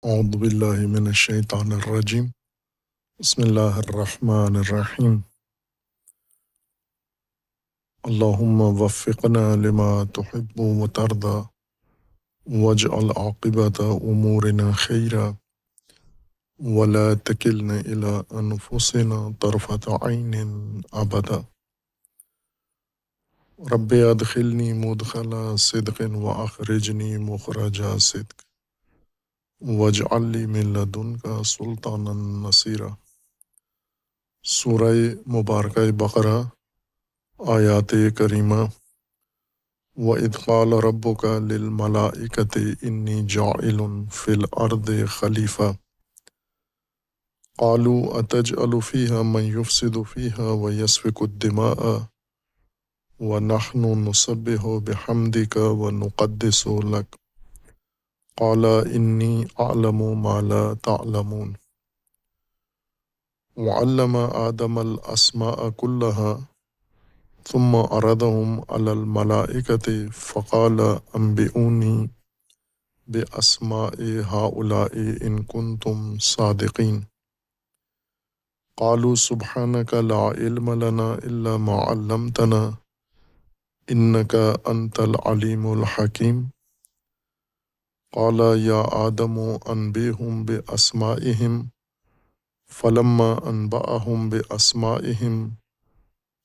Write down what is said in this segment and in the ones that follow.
اعوذ باللہ من الشیطان الرجیم بسم اللہ الرحمن الرحیم اللہم وفقنا لما تحب وترضى واجعل عاقبت امورنا خیرا ولا تکلنا الى انفسنا طرفت عین ابدا رب ادخلنی مدخل صدق واخرجنی مخرج صدق واجعل لی من لدنک سلطانا نصیرا۔ سورہ مبارکہ بقرہ آیات کریمہ۔ وَإِذْ قَالَ رَبُّكَ لِلْمَلَائِكَةِ إِنِّي جَاعِلٌ فِي الْأَرْضِ خَلِيفَةً قَالُوا أَتَجْعَلُ فِيهَا مَن يُفْسِدُ فِيهَا وَيَسْفِكُ الدِّمَاءَ وَنَحْنُ نُسَبِّحُ بِحَمْدِكَ وَنُقَدِّسُ لَكَ قَالَ إِنِّي أَعْلَمُ مَا لَا تَعْلَمُونَ۔ وَعَلَّمَ آدَمَ الْأَسْمَاءَ كُلَّهَا ثم عرضهم على الملائكة فقال أنبئوني بأسماء هؤلاء إن كنتم صادقين قالوا سبحانك لا علم لنا إلا ما علمتنا إنك أنت العليم الحكيم قال يا آدم أنبئهم بأسمائهم فلما أنبأهم بأسمائهم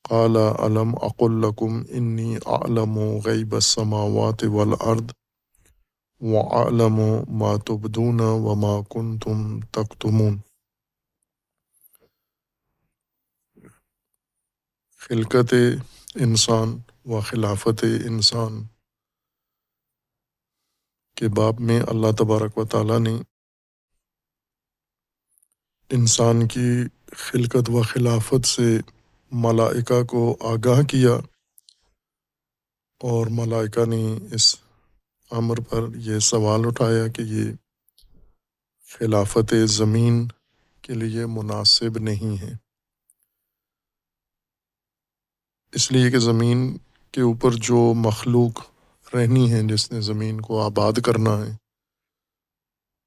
قال ألم أقل لكم إني أعلم غيب السماوات والأرض وأعلم ما تبدون وما كنتم تكتمون۔ خلقت انسان و خلافت انسان کے باب میں اللہ تبارک و تعالیٰ نے انسان کی خلقت و خلافت سے ملائکہ کو آگاہ کیا، اور ملائکہ نے اس امر پر یہ سوال اٹھایا کہ یہ خلافت زمین کے لیے مناسب نہیں ہے، اس لیے کہ زمین کے اوپر جو مخلوق رہنی ہے، جس نے زمین کو آباد کرنا ہے،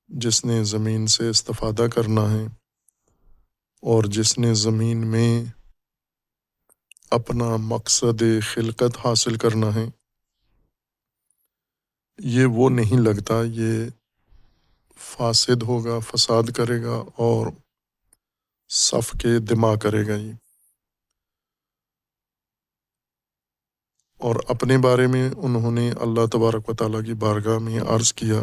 جس نے زمین سے استفادہ کرنا ہے، اور جس نے زمین میں اپنا مقصد خلقت حاصل کرنا ہے، یہ وہ نہیں لگتا، یہ فاسد ہوگا، فساد کرے گا اور صف کے دماء کرے گا۔ یہ اور اپنے بارے میں انہوں نے اللہ تبارک و تعالیٰ کی بارگاہ میں عرض کیا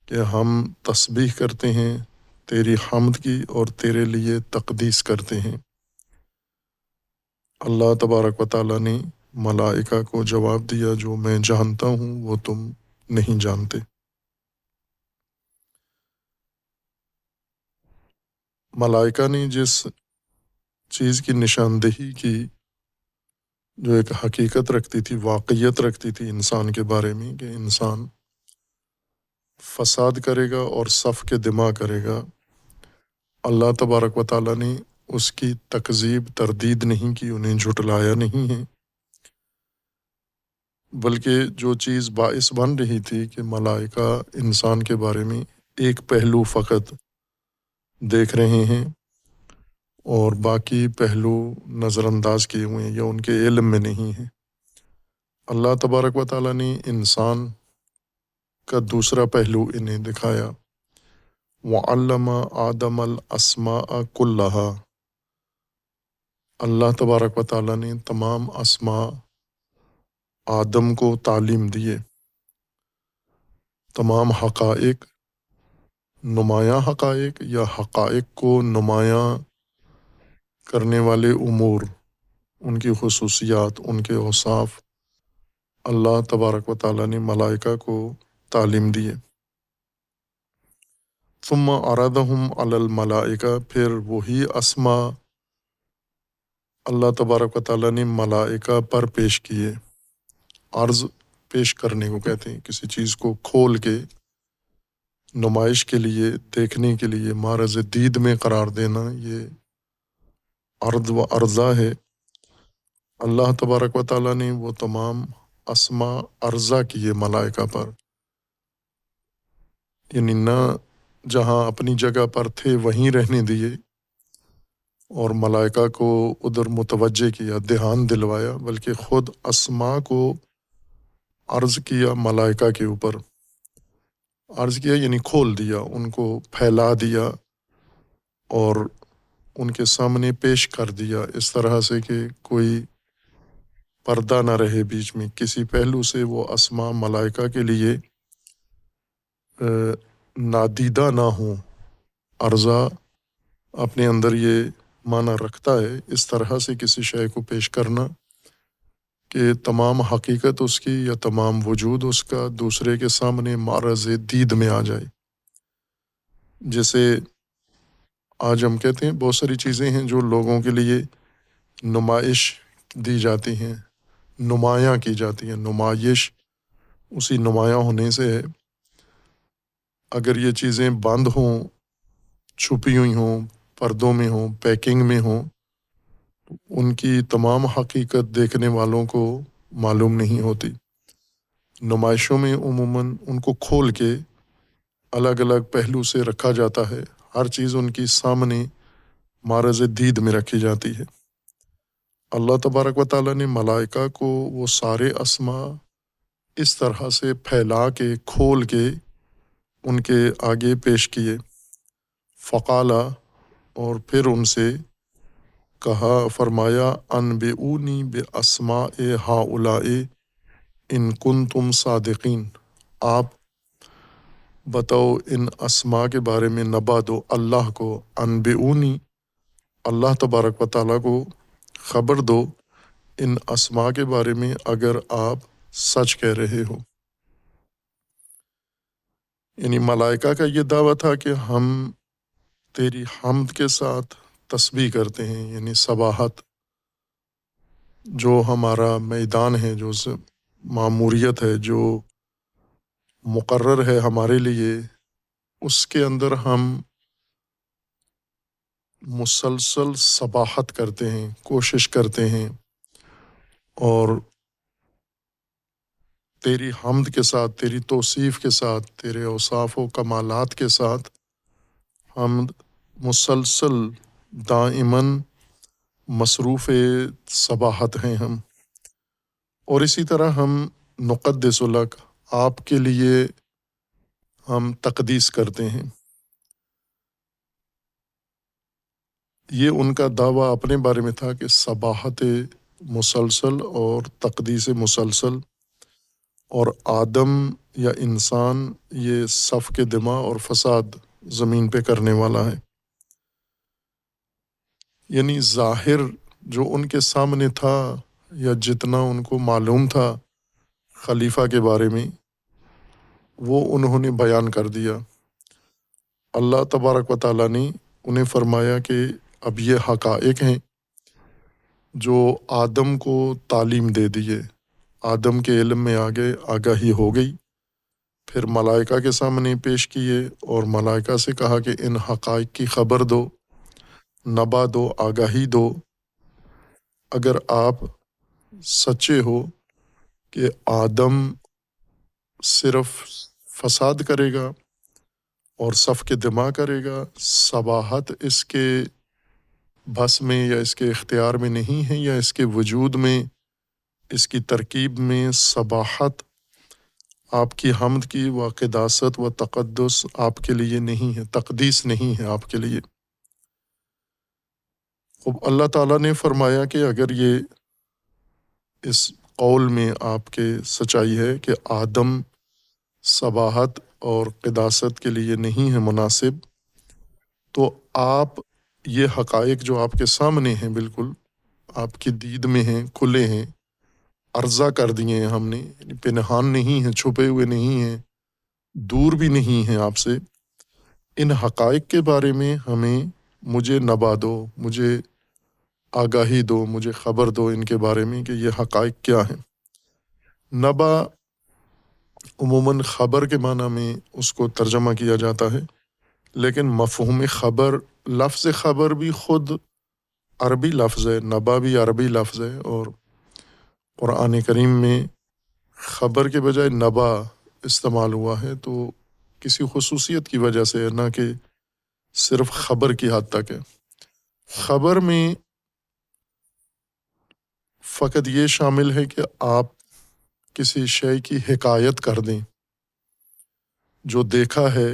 کہ ہم تسبیح کرتے ہیں تیری حمد کی اور تیرے لیے تقدیس کرتے ہیں۔ اللہ تبارک و تعالیٰ نے ملائکہ کو جواب دیا جو میں جانتا ہوں وہ تم نہیں جانتے۔ ملائکہ نے جس چیز کی نشاندہی کی، جو ایک حقیقت رکھتی تھی، واقعیت رکھتی تھی انسان کے بارے میں کہ انسان فساد کرے گا اور صف کے دماء کرے گا، اللہ تبارک و تعالیٰ نے اس کی تکذیب، تردید نہیں کی، انہیں جھٹلایا نہیں ہے، بلکہ جو چیز باعث بن رہی تھی کہ ملائکہ انسان کے بارے میں ایک پہلو فقط دیکھ رہے ہیں اور باقی پہلو نظر انداز کیے ہوئے ہیں یا ان کے علم میں نہیں ہیں، اللہ تبارک و تعالیٰ نے انسان کا دوسرا پہلو انہیں دکھایا۔ وَعَلَّمَ آدَمَ الْأَسْمَاءَ كُلَّهَا، اللہ تبارک و تعالیٰ نے تمام اسماء آدم کو تعلیم دیے، تمام حقائق، نمایاں حقائق یا حقائق کو نمایاں کرنے والے امور، ان کی خصوصیات، ان کے اوصاف، اللہ تبارک و تعالیٰ نے ملائکہ کو تعلیم دیے۔ ثم عرضهم علی الملائکہ، پھر وہی اسماء اللہ تبارک و تعالیٰ نے ملائکہ پر پیش کیے۔ عرض پیش کرنے کو کہتے ہیں، کسی چیز کو کھول کے نمائش کے لیے، دیکھنے کے لیے، معرض دید میں قرار دینا، یہ عرض و عرضہ ہے۔ اللہ تبارک و تعالیٰ نے وہ تمام اسماء عرضہ کیے ملائکہ پر، یعنی نہ جہاں اپنی جگہ پر تھے وہیں رہنے دیے اور ملائکہ کو ادھر متوجہ کیا، دھیان دلوایا، بلکہ خود اسماء کو عرض کیا ملائکہ کے اوپر، عرض کیا یعنی کھول دیا، ان کو پھیلا دیا اور ان کے سامنے پیش کر دیا، اس طرح سے کہ کوئی پردہ نہ رہے بیچ میں، کسی پہلو سے وہ اسماء ملائکہ کے لیے نادیدہ نہ ہوں۔ عرضہ اپنے اندر یہ معنی رکھتا ہے اس طرح سے کسی شے کو پیش کرنا کہ تمام حقیقت اس کی یا تمام وجود اس کا دوسرے کے سامنے معرض دید میں آ جائے۔ جیسے آج ہم کہتے ہیں بہت ساری چیزیں ہیں جو لوگوں کے لیے نمائش دی جاتی ہیں، نمایاں کی جاتی ہیں، نمائش اسی نمایاں ہونے سے ہے۔ اگر یہ چیزیں بند ہوں، چھپی ہوئی ہوں، پردوں میں ہوں، پیکنگ میں ہوں، ان کی تمام حقیقت دیکھنے والوں کو معلوم نہیں ہوتی۔ نمائشوں میں عموماً ان کو کھول کے الگ الگ پہلو سے رکھا جاتا ہے، ہر چیز ان کی سامنے معرض دید میں رکھی جاتی ہے۔ اللہ تبارک و تعالیٰ نے ملائکہ کو وہ سارے اسماء اس طرح سے پھیلا کے کھول کے ان کے آگے پیش کیے۔ فقالا، اور پھر ان سے کہا، فرمایا، انبئونی باسماء ہؤلاء ان کنتم صادقین، آپ بتاؤ ان اسماء کے بارے میں، نبا دو اللہ کو، انبئونی اللہ تبارک و تعالیٰ کو خبر دو ان اسماء کے بارے میں اگر آپ سچ کہہ رہے ہو۔ یعنی ملائکہ کا یہ دعویٰ تھا کہ ہم تیری حمد کے ساتھ تسبیح کرتے ہیں، یعنی سباحت، جو ہمارا میدان ہے، جو ماموریت ہے، جو مقرر ہے ہمارے لیے، اس کے اندر ہم مسلسل سباحت کرتے ہیں، کوشش کرتے ہیں، اور تیری حمد کے ساتھ، تیری توصیف کے ساتھ، تیرے اوصاف و کمالات کے ساتھ ہم مسلسل دائماً مصروف سباحت ہیں ہم۔ اور اسی طرح ہم نقدس لک، آپ کے لیے ہم تقدیس کرتے ہیں۔ یہ ان کا دعویٰ اپنے بارے میں تھا کہ سباحت مسلسل اور تقدیس مسلسل، اور آدم یا انسان یہ سفک دماء اور فساد زمین پہ کرنے والا ہے۔ یعنی ظاہر جو ان کے سامنے تھا یا جتنا ان کو معلوم تھا خلیفہ کے بارے میں، وہ انہوں نے بیان کر دیا۔ اللہ تبارک و تعالیٰ نے انہیں فرمایا کہ اب یہ حقائق ہیں جو آدم کو تعلیم دے دیے، آدم کے علم میں آگے آگاہی ہو گئی، پھر ملائکہ کے سامنے پیش کیے اور ملائکہ سے کہا کہ ان حقائق کی خبر دو، نبا دو، آگاہی دو، اگر آپ سچے ہو کہ آدم صرف فساد کرے گا اور سفک دماء کرے گا، سباحت اس کے بس میں یا اس کے اختیار میں نہیں ہے، یا اس کے وجود میں، اس کی ترکیب میں سباحت آپ کی حمد کی و قداست و تقدس آپ کے لیے نہیں ہے، تقدیس نہیں ہے آپ کے لیے۔ اب اللہ تعالیٰ نے فرمایا کہ اگر یہ اس قول میں آپ کے سچائی ہے کہ آدم سباحت اور قداست کے لیے نہیں ہے مناسب، تو آپ یہ حقائق جو آپ کے سامنے ہیں، بالکل آپ کی دید میں ہیں، کھلے ہیں، عرضہ کر دیے ہیں ہم نے، یعنی پنہان نہیں ہیں، چھپے ہوئے نہیں ہیں، دور بھی نہیں ہیں آپ سے، ان حقائق کے بارے میں مجھے نبا دو، مجھے آگاہی دو، مجھے خبر دو ان کے بارے میں کہ یہ حقائق کیا ہیں۔ نبا عموماً خبر کے معنی میں اس کو ترجمہ کیا جاتا ہے، لیکن مفہوم خبر، لفظ خبر بھی خود عربی لفظ ہے، نبا بھی عربی لفظ ہے، اور قرآن کریم میں خبر کے بجائے نبا استعمال ہوا ہے، تو کسی خصوصیت کی وجہ سے ہے، نہ کہ صرف خبر کی حد تک ہے۔ خبر میں فقط یہ شامل ہے کہ آپ کسی شے کی حکایت کر دیں، جو دیکھا ہے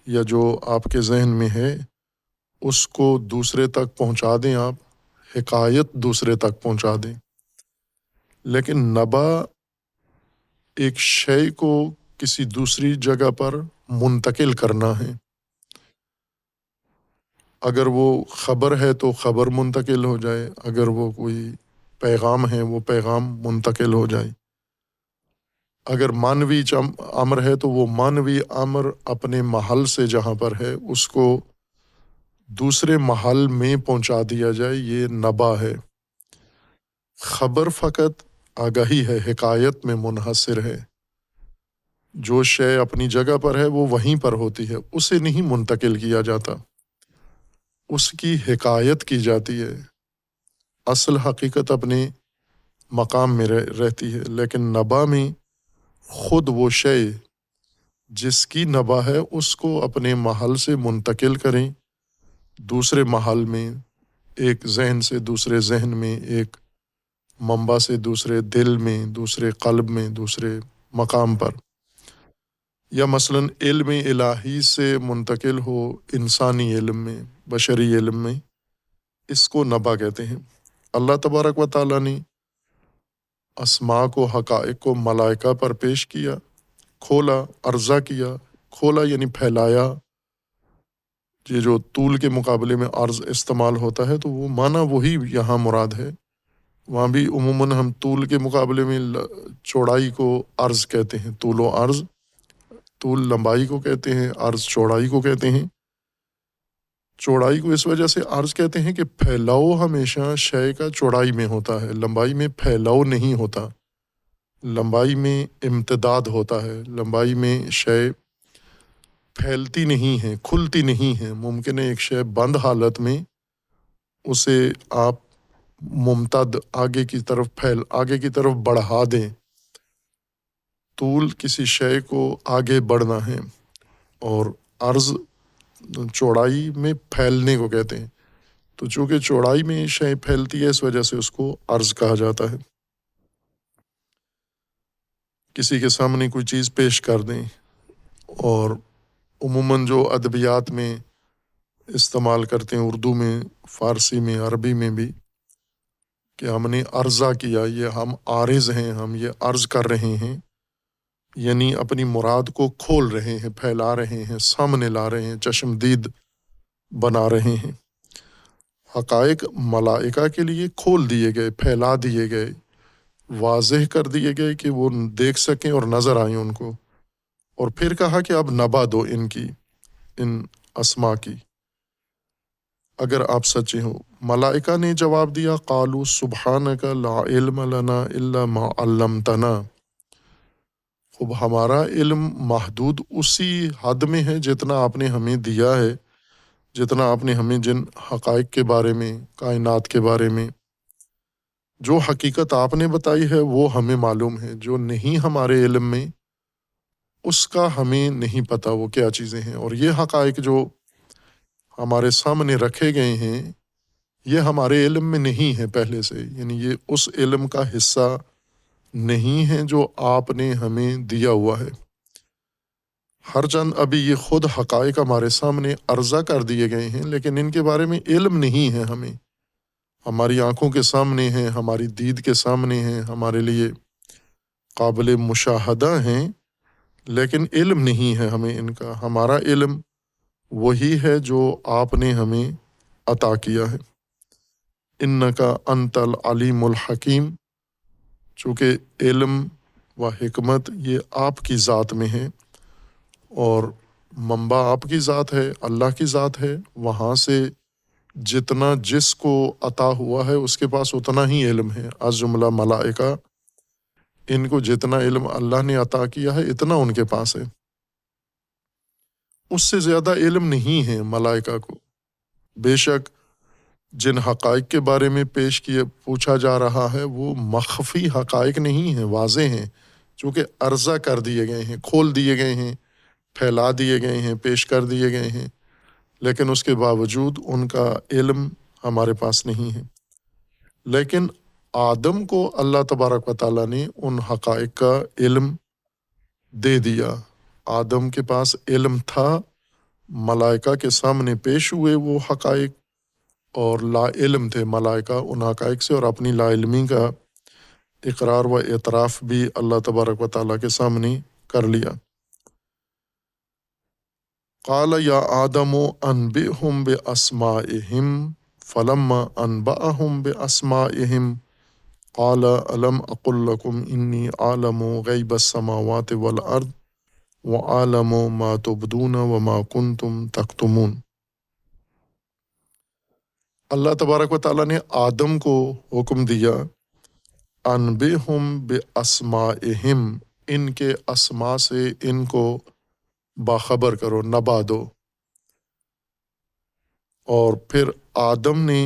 یا جو آپ کے ذہن میں ہے اس کو دوسرے تک پہنچا دیں، آپ حکایت دوسرے تک پہنچا دیں۔ لیکن نبا ایک شے کو کسی دوسری جگہ پر منتقل کرنا ہے۔ اگر وہ خبر ہے تو خبر منتقل ہو جائے، اگر وہ کوئی پیغام ہے وہ پیغام منتقل ہو جائے، اگر مانوی امر ہے تو وہ مانوی امر اپنے محل سے جہاں پر ہے اس کو دوسرے محل میں پہنچا دیا جائے، یہ نبا ہے۔ خبر فقط آگاہی ہے، حکایت میں منحصر ہے۔ جو شے اپنی جگہ پر ہے وہ وہیں پر ہوتی ہے، اسے نہیں منتقل کیا جاتا، اس کی حکایت کی جاتی ہے۔ اصل حقیقت اپنے مقام میں رہتی ہے، لیکن نبا میں خود وہ شے جس کی نبا ہے اس کو اپنے محل سے منتقل کریں دوسرے محل میں، ایک ذہن سے دوسرے ذہن میں، ایک منبع سے دوسرے دل میں، دوسرے قلب میں، دوسرے مقام پر، یا مثلاً علم الہی سے منتقل ہو انسانی علم میں، بشری علم میں، اس کو نبا کہتے ہیں۔ اللہ تبارک و تعالیٰ نے اسماء کو، حقائق کو ملائکہ پر پیش کیا، کھولا، عرضہ کیا۔ کھولا یعنی پھیلایا، یہ جو طول کے مقابلے میں عرض استعمال ہوتا ہے تو وہ معنی وہی یہاں مراد ہے۔ وہاں بھی عموماً ہم طول کے مقابلے میں چوڑائی کو عرض کہتے ہیں، طول و عرض، طول لمبائی کو کہتے ہیں، عرض چوڑائی کو کہتے ہیں۔ چوڑائی کو اس وجہ سے عرض کہتے ہیں کہ پھیلاؤ ہمیشہ شے کا چوڑائی میں ہوتا ہے، لمبائی میں پھیلاؤ نہیں ہوتا، لمبائی میں امتداد ہوتا ہے، لمبائی میں شے پھیلتی نہیں ہے، کھلتی نہیں ہے۔ ممکن ہے ایک شے بند حالت میں اسے آپ ممتد آگے کی طرف بڑھا دیں۔ طول کسی شے کو آگے بڑھنا ہے، اور عرض چوڑائی میں پھیلنے کو کہتے ہیں۔ تو چونکہ چوڑائی میں شے پھیلتی ہے اس وجہ سے اس کو عرض کہا جاتا ہے۔ کسی کے سامنے کوئی چیز پیش کر دیں، اور عموماً جو ادبیات میں استعمال کرتے ہیں، اردو میں، فارسی میں، عربی میں بھی، کہ ہم نے عرضہ کیا، یہ ہم عارض ہیں، ہم یہ عرض کر رہے ہیں، یعنی اپنی مراد کو کھول رہے ہیں، پھیلا رہے ہیں، سامنے لا رہے ہیں، چشمدید بنا رہے ہیں۔ حقائق ملائکہ کے لیے کھول دیے گئے، پھیلا دیے گئے، واضح کر دیے گئے کہ وہ دیکھ سکیں اور نظر آئیں ان کو، اور پھر کہا کہ اب نبا دو ان اسماء کی، اگر آپ سچے ہو۔ ملائکہ نے جواب دیا، قالوا سبحانک لا علم لنا الا ما علمتنا، خب ہمارا علم محدود اسی حد میں ہے جتنا آپ نے ہمیں دیا ہے، جتنا آپ نے ہمیں جن حقائق کے بارے میں، کائنات کے بارے میں جو حقیقت آپ نے بتائی ہے وہ ہمیں معلوم ہے، جو نہیں ہمارے علم میں اس کا ہمیں نہیں پتہ وہ کیا چیزیں ہیں۔ اور یہ حقائق جو ہمارے سامنے رکھے گئے ہیں یہ ہمارے علم میں نہیں ہے پہلے سے، یعنی یہ اس علم کا حصہ نہیں ہے جو آپ نے ہمیں دیا ہوا ہے۔ ہر چند ابھی یہ خود حقائق ہمارے سامنے عرضہ کر دیے گئے ہیں، لیکن ان کے بارے میں علم نہیں ہے ہمیں، ہماری آنکھوں کے سامنے ہیں، ہماری دید کے سامنے ہیں، ہمارے لیے قابل مشاہدہ ہیں، لیکن علم نہیں ہے ہمیں ان کا۔ ہمارا علم وہی ہے جو آپ نے ہمیں عطا کیا ہے۔ انکا انت العلیم الحکیم، چونکہ علم و حکمت یہ آپ کی ذات میں ہے، اور منبع آپ کی ذات ہے، اللہ کی ذات ہے، وہاں سے جتنا جس کو عطا ہوا ہے اس کے پاس اتنا ہی علم ہے۔ از جملہ ملائکہ، ان کو جتنا علم اللہ نے عطا کیا ہے اتنا ان کے پاس ہے، اس سے زیادہ علم نہیں ہے ملائکہ کو۔ بے شک جن حقائق کے بارے میں پوچھا جا رہا ہے وہ مخفی حقائق نہیں ہیں، واضح ہیں، چونکہ عرضہ کر دیے گئے ہیں، کھول دیے گئے ہیں، پھیلا دیے گئے ہیں، پیش کر دیے گئے ہیں، لیکن اس کے باوجود ان کا علم ہمارے پاس نہیں ہے۔ لیکن آدم کو اللہ تبارک و تعالیٰ نے ان حقائق کا علم دے دیا۔ آدم کے پاس علم تھا، ملائکہ کے سامنے پیش ہوئے وہ حقائق، اور لا علم تھے ملائکہ ان حقائق سے، اور اپنی لا علمی کا اقرار و اعتراف بھی اللہ تبارک و تعالیٰ کے سامنے کر لیا۔ قال یا آدم انبئہم باسمائہم فلما انبأہم باسمائہم قال الم اقل لکم انی اعلم غیب السماوات والارض وَأَعْلَمُ مَا تُبْدُونَ وَمَا كُنْتُمْ تَكْتُمُونَ۔ اللہ تبارک و تعالیٰ نے آدم کو حکم دیا انبئہم باسمائہم، ان کے اسماء سے ان کو باخبر کرو، نبا دو۔ اور پھر آدم نے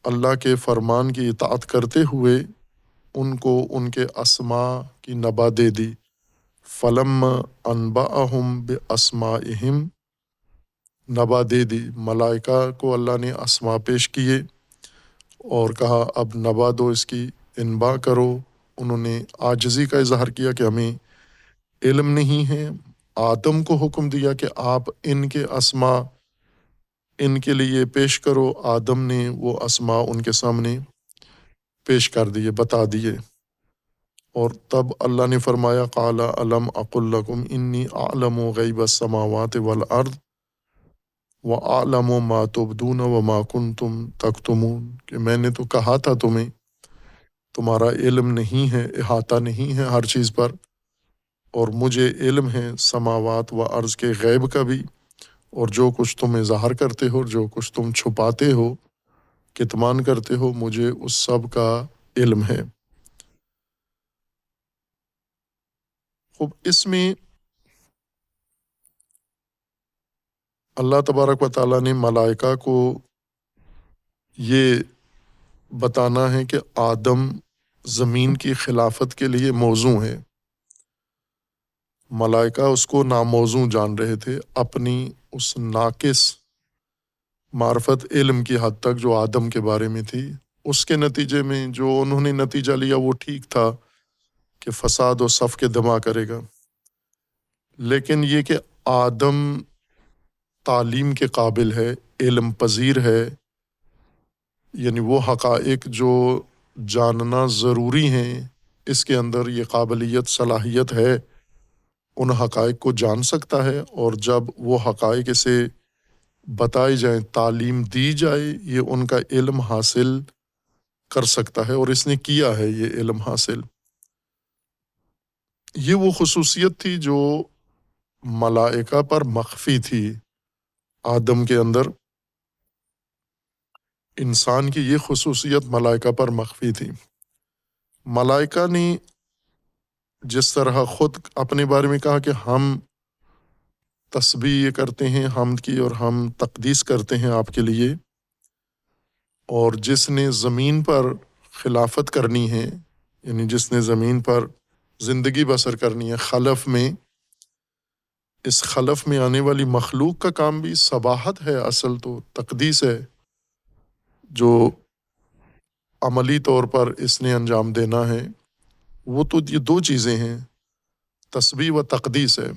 اللہ کے فرمان کی اطاعت کرتے ہوئے ان کو ان کے اسماء کی نبا دے دی۔ فلما انبأہم باسمائہم، نبا دے دی، ملائکہ کو اللہ نے اسماء پیش کیے اور کہا اب نبا دو، اس کی انباء کرو۔ انہوں نے عاجزی کا اظہار کیا کہ ہمیں علم نہیں ہے۔ آدم کو حکم دیا کہ آپ ان کے اسماء ان کے لیے پیش کرو۔ آدم نے وہ اسماء ان کے سامنے پیش کر دیے، بتا دیے، اور تب اللہ نے فرمایا قال الم اقل لکم انی اعلم غیب السماوات والارض وَأَعْلَمُ مَا تُبْدُونَ وَمَا كُنْتُمْ تَكْتُمُونَ، کہ میں نے تو کہا تھا تمہیں تمہارا علم نہیں ہے، احاطہ نہیں ہے ہر چیز پر، اور مجھے علم ہے سماوات و ارض کے غیب کا بھی، اور جو کچھ تم اظہار کرتے ہو، جو کچھ تم چھپاتے ہو، کتمان کرتے ہو، مجھے اس سب کا علم ہے۔ خوب، اس میں اللہ تبارک و تعالیٰ نے ملائکہ کو یہ بتانا ہے کہ آدم زمین کی خلافت کے لیے موزوں ہے۔ ملائکہ اس کو ناموزوں جان رہے تھے، اپنی اس ناقص معرفت علم کی حد تک جو آدم کے بارے میں تھی، اس کے نتیجے میں جو انہوں نے نتیجہ لیا وہ ٹھیک تھا کہ فساد و صف کے دمہ کرے گا، لیکن یہ کہ آدم تعلیم کے قابل ہے، علم پذیر ہے، یعنی وہ حقائق جو جاننا ضروری ہیں، اس کے اندر یہ قابلیت صلاحیت ہے، ان حقائق کو جان سکتا ہے، اور جب وہ حقائق اسے بتائی جائیں، تعلیم دی جائے، یہ ان کا علم حاصل کر سکتا ہے، اور اس نے کیا ہے یہ علم حاصل۔ یہ وہ خصوصیت تھی جو ملائکہ پر مخفی تھی۔ آدم کے اندر انسان کی یہ خصوصیت ملائکہ پر مخفی تھی۔ ملائکہ نے جس طرح خود اپنے بارے میں کہا کہ ہم تسبیح کرتے ہیں حمد کی، اور ہم تقدیس کرتے ہیں آپ کے لیے، اور جس نے زمین پر خلافت کرنی ہے، یعنی جس نے زمین پر زندگی بسر کرنی ہے خلف میں، اس خلف میں آنے والی مخلوق کا کام بھی صباحت ہے، اصل تو تقدیس ہے، جو عملی طور پر اس نے انجام دینا ہے، وہ تو یہ دو چیزیں ہیں، تسبیح و تقدیس ہے۔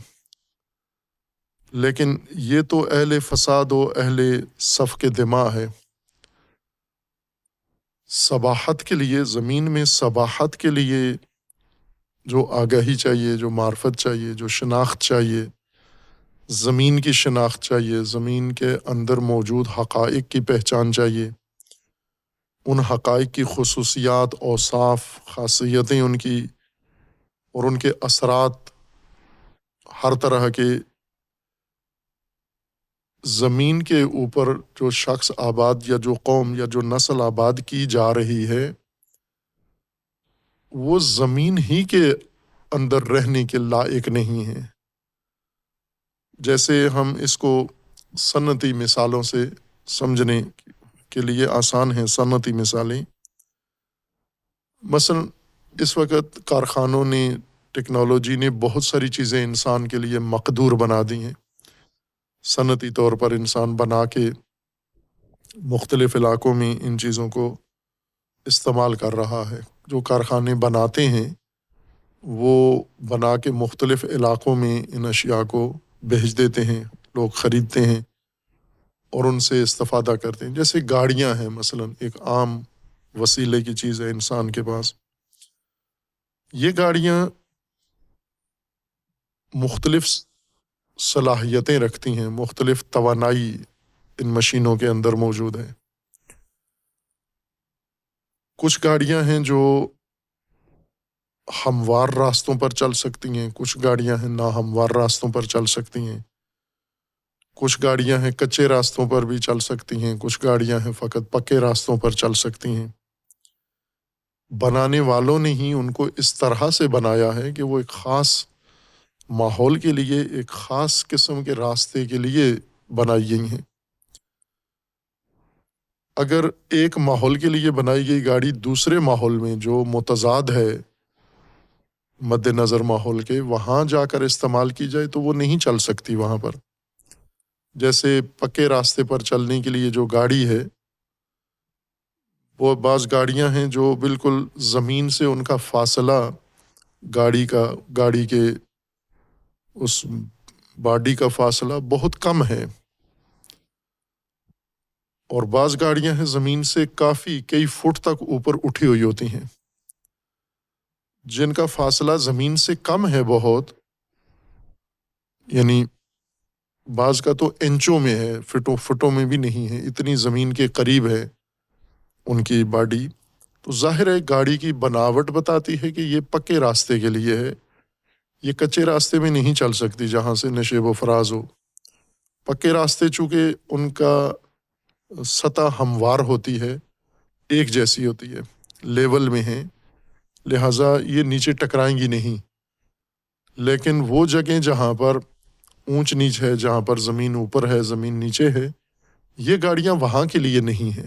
لیکن یہ تو اہل فساد و اہل صف کے دماغ ہے۔ صباحت کے لیے، زمین میں صباحت کے لیے جو آگاہی چاہیے، جو معرفت چاہیے، جو شناخت چاہیے، زمین کی شناخت چاہیے، زمین کے اندر موجود حقائق کی پہچان چاہیے، ان حقائق کی خصوصیات، اوصاف، خاصیتیں ان کی، اور ان کے اثرات، ہر طرح کے زمین کے اوپر جو شخص آباد یا جو قوم یا جو نسل آباد کی جا رہی ہے، وہ زمین ہی کے اندر رہنے کے لائق نہیں ہے۔ جیسے ہم اس کو صنعتی مثالوں سے سمجھنے کے لیے آسان ہیں، صنعتی مثالیں، مثلا اس وقت کارخانوں نے ٹیکنالوجی نے بہت ساری چیزیں انسان کے لیے مقدور بنا دی ہیں، صنعتی طور پر انسان بنا کے مختلف علاقوں میں ان چیزوں کو استعمال کر رہا ہے۔ جو کارخانے بناتے ہیں وہ بنا کے مختلف علاقوں میں ان اشیاء کو بھیج دیتے ہیں، لوگ خریدتے ہیں اور ان سے استفادہ کرتے ہیں۔ جیسے گاڑیاں ہیں، مثلا ایک عام وسیلے کی چیز ہے انسان کے پاس، یہ گاڑیاں مختلف صلاحیتیں رکھتی ہیں، مختلف توانائی ان مشینوں کے اندر موجود ہے۔ کچھ گاڑیاں ہیں جو ہموار راستوں پر چل سکتی ہیں، کچھ گاڑیاں ہیں ناہموار راستوں پر چل سکتی ہیں، کچھ گاڑیاں ہیں کچے راستوں پر بھی چل سکتی ہیں، کچھ گاڑیاں ہیں فقط پکے راستوں پر چل سکتی ہیں۔ بنانے والوں نے ہی ان کو اس طرح سے بنایا ہے کہ وہ ایک خاص ماحول کے لیے، ایک خاص قسم کے راستے کے لیے بنائی گئی ہیں۔ اگر ایک ماحول کے لیے بنائی گئی گاڑی دوسرے ماحول میں جو متضاد ہے مد نظر ماحول کے، وہاں جا کر استعمال کی جائے تو وہ نہیں چل سکتی وہاں پر۔ جیسے پکے راستے پر چلنے کے لیے جو گاڑی ہے، وہ بعض گاڑیاں ہیں جو بالکل زمین سے ان کا فاصلہ گاڑی کے اس باڈی کا فاصلہ بہت کم ہے، اور بعض گاڑیاں ہیں زمین سے کافی کئی فٹ تک اوپر اٹھی ہوئی ہوتی ہیں، جن کا فاصلہ زمین سے کم ہے بہت، یعنی بعض کا تو انچوں میں ہے، فٹوں میں بھی نہیں ہے، اتنی زمین کے قریب ہے ان کی باڈی۔ تو ظاہر ہے گاڑی کی بناوٹ بتاتی ہے کہ یہ پکے راستے کے لیے ہے، یہ کچے راستے میں نہیں چل سکتی جہاں سے نشیب و فراز ہو۔ پکے راستے چونکہ ان کا سطح ہموار ہوتی ہے، ایک جیسی ہوتی ہے، لیول میں ہے، لہٰذا یہ نیچے ٹکرائیں گی نہیں۔ لیکن وہ جگہیں جہاں پر اونچ نیچ ہے، جہاں پر زمین اوپر ہے زمین نیچے ہے، یہ گاڑیاں وہاں کے لیے نہیں ہیں۔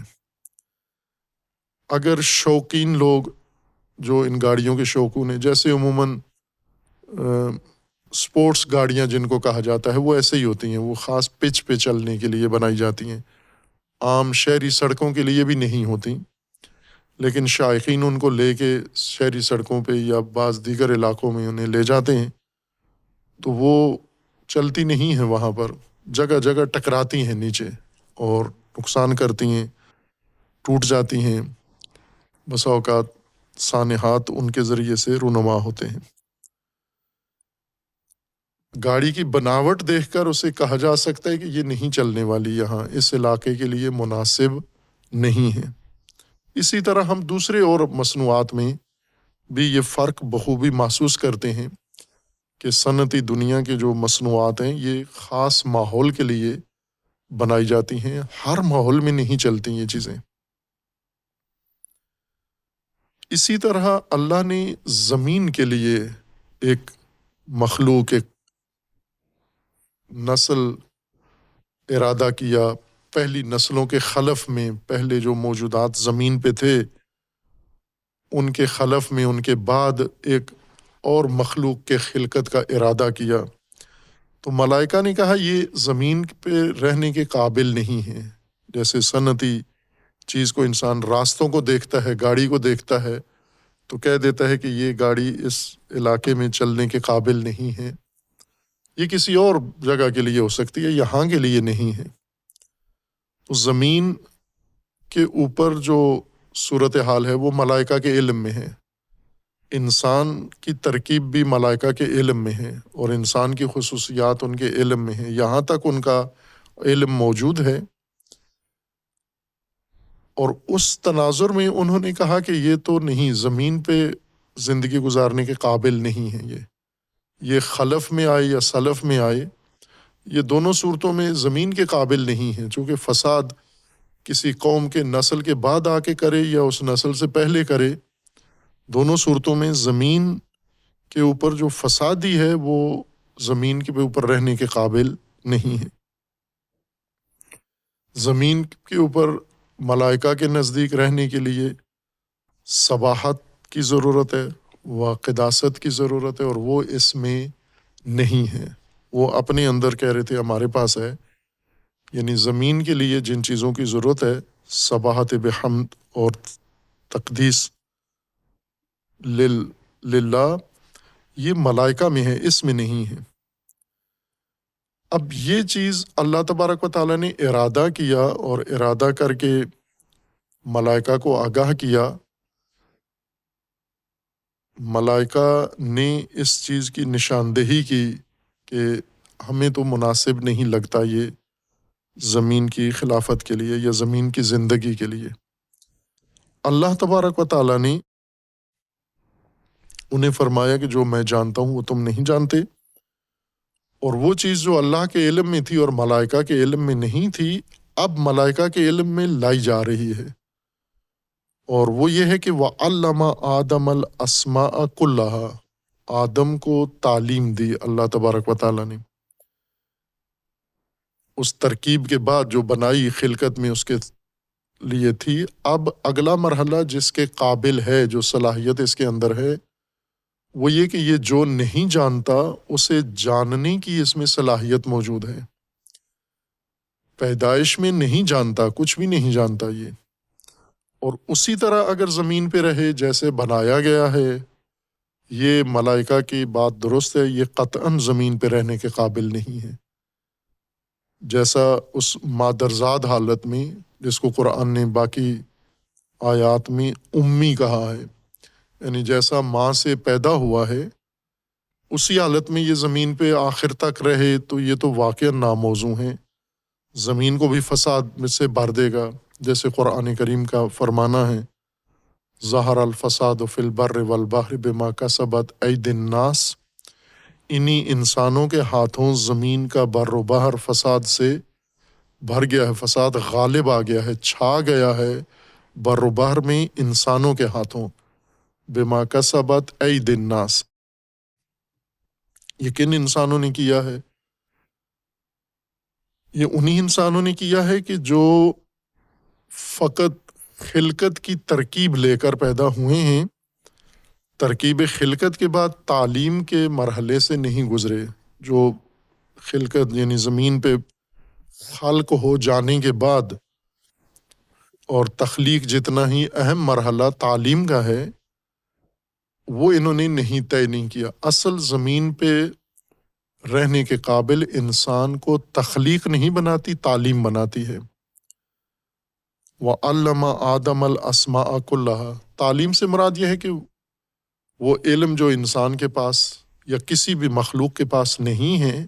اگر شوقین لوگ جو ان گاڑیوں کے شوقین ہیں، جیسے عموماً سپورٹس گاڑیاں جن کو کہا جاتا ہے، وہ ایسے ہی ہوتی ہیں، وہ خاص پچ پہ چلنے کے لیے بنائی جاتی ہیں، عام شہری سڑکوں کے لیے بھی نہیں ہوتی، لیکن شائقین ان کو لے کے شہری سڑکوں پہ یا بعض دیگر علاقوں میں انہیں لے جاتے ہیں، تو وہ چلتی نہیں ہیں، وہاں پر جگہ جگہ ٹکراتی ہیں نیچے اور نقصان کرتی ہیں، ٹوٹ جاتی ہیں، بسا اوقات سانحات ان کے ذریعے سے رونما ہوتے ہیں۔ گاڑی کی بناوٹ دیکھ کر اسے کہا جا سکتا ہے کہ یہ نہیں چلنے والی، یہاں اس علاقے کے لیے مناسب نہیں ہے۔ اسی طرح ہم دوسرے اور مصنوعات میں بھی یہ فرق بخوبی محسوس کرتے ہیں کہ صنعتی دنیا کے جو مصنوعات ہیں یہ خاص ماحول کے لیے بنائی جاتی ہیں، ہر ماحول میں نہیں چلتی یہ چیزیں۔ اسی طرح اللہ نے زمین کے لیے ایک مخلوق، ایک نسل ارادہ کیا۔ پہلی نسلوں کے خلف میں پہلے جو موجودات زمین پہ تھے، ان کے خلف میں ان کے بعد ایک اور مخلوق کے خلقت کا ارادہ کیا۔ تو ملائکہ نے کہا یہ زمین پہ رہنے کے قابل نہیں ہے۔ جیسے صنعتی چیز کو انسان راستوں کو دیکھتا ہے، گاڑی کو دیکھتا ہے تو کہہ دیتا ہے کہ یہ گاڑی اس علاقے میں چلنے کے قابل نہیں ہے، یہ کسی اور جگہ کے لیے ہو سکتی ہے، یہاں کے لیے نہیں ہے۔ تو زمین کے اوپر جو صورتحال ہے وہ ملائکہ کے علم میں ہے، انسان کی ترکیب بھی ملائکہ کے علم میں ہے، اور انسان کی خصوصیات ان کے علم میں ہے، یہاں تک ان کا علم موجود ہے۔ اور اس تناظر میں انہوں نے کہا کہ یہ تو نہیں، زمین پہ زندگی گزارنے کے قابل نہیں ہے، یہ خلف میں آئے یا سلف میں آئے، یہ دونوں صورتوں میں زمین کے قابل نہیں ہے، چونکہ فساد کسی قوم کے نسل کے بعد آ کے کرے یا اس نسل سے پہلے کرے، دونوں صورتوں میں زمین کے اوپر جو فسادی ہے وہ زمین کے اوپر رہنے کے قابل نہیں ہے۔ زمین کے اوپر ملائکہ کے نزدیک رہنے کے لیے صباحت کی ضرورت ہے، و قداست کی ضرورت ہے، اور وہ اس میں نہیں ہے۔ وہ اپنے اندر کہہ رہے تھے ہمارے پاس ہے، یعنی زمین کے لیے جن چیزوں کی ضرورت ہے، سباحت بحمد اور تقدیس للہ، یہ ملائکہ میں ہے، اس میں نہیں ہے۔ اب یہ چیز اللہ تبارک و تعالیٰ نے ارادہ کیا، اور ارادہ کر کے ملائکہ کو آگاہ کیا۔ ملائکہ نے اس چیز کی نشاندہی کی کہ ہمیں تو مناسب نہیں لگتا یہ زمین کی خلافت کے لیے یا زمین کی زندگی کے لیے۔ اللہ تبارک و تعالیٰ نے انہیں فرمایا کہ جو میں جانتا ہوں وہ تم نہیں جانتے، اور وہ چیز جو اللہ کے علم میں تھی اور ملائکہ کے علم میں نہیں تھی، اب ملائکہ کے علم میں لائی جا رہی ہے، اور وہ یہ ہے کہ وَعَلَّمَ آدَمَ الْأَسْمَاءَ كُلَّهَا، آدم کو تعلیم دی اللہ تبارک و تعالیٰ نے۔ اس ترکیب کے بعد جو بنائی خلقت میں اس کے لیے تھی، اب اگلا مرحلہ جس کے قابل ہے، جو صلاحیت اس کے اندر ہے، وہ یہ کہ یہ جو نہیں جانتا اسے جاننے کی اس میں صلاحیت موجود ہے۔ پیدائش میں نہیں جانتا، کچھ بھی نہیں جانتا یہ، اور اسی طرح اگر زمین پہ رہے جیسے بنایا گیا ہے، یہ ملائکہ کی بات درست ہے، یہ قطعاً زمین پہ رہنے کے قابل نہیں ہے، جیسا اس مادرزاد حالت میں جس کو قرآن نے باقی آیات میں امی کہا ہے، یعنی جیسا ماں سے پیدا ہوا ہے اسی حالت میں یہ زمین پہ آخر تک رہے، تو یہ تو واقعا ناموزوں ہے، زمین کو بھی فساد میں سے بھر دے گا، جیسے قرآن کریم کا فرمانا ہے ظہر الفساد فی البر والبحر بما کسبت ایدی الناس، انہی انسانوں کے ہاتھوں زمین کا بر و بحر فساد سے بھر گیا ہے، فساد غالب آ گیا ہے، چھا گیا ہے بر و بحر میں انسانوں کے ہاتھوں، بما کسبت ایدی الناس، یہ کن انسانوں نے کیا ہے؟ یہ انہی انسانوں نے کیا ہے کہ جو فقط خلقت کی ترکیب لے کر پیدا ہوئے ہیں، ترکیب خلقت کے بعد تعلیم کے مرحلے سے نہیں گزرے، جو خلقت یعنی زمین پہ خلق ہو جانے کے بعد اور تخلیق جتنا ہی اہم مرحلہ تعلیم کا ہے، وہ انہوں نے نہیں طے نہیں کیا۔ اصل زمین پہ رہنے کے قابل انسان کو تخلیق نہیں بناتی، تعلیم بناتی ہے۔ وَعَلَّمَ آدَمَ الْأَسْمَاءَ كُلَّهَا، تعلیم سے مراد یہ ہے کہ وہ علم جو انسان کے پاس یا کسی بھی مخلوق کے پاس نہیں ہے،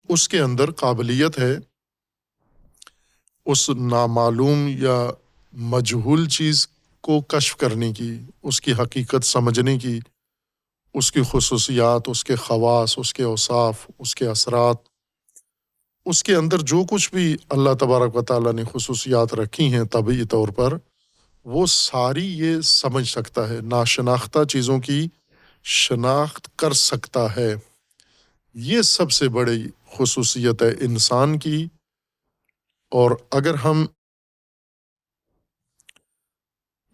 اس کے اندر قابلیت ہے اس نامعلوم یا مجہول چیز کو کشف کرنے کی، اس کی حقیقت سمجھنے کی، اس کی خصوصیات، اس کے خواص، اس کے اوصاف، اس کے اثرات، اس کے اندر جو کچھ بھی اللہ تبارک و تعالیٰ نے خصوصیات رکھی ہیں طبعی طور پر، وہ ساری یہ سمجھ سکتا ہے، ناشناختہ چیزوں کی شناخت کر سکتا ہے۔ یہ سب سے بڑی خصوصیت ہے انسان کی۔ اور اگر ہم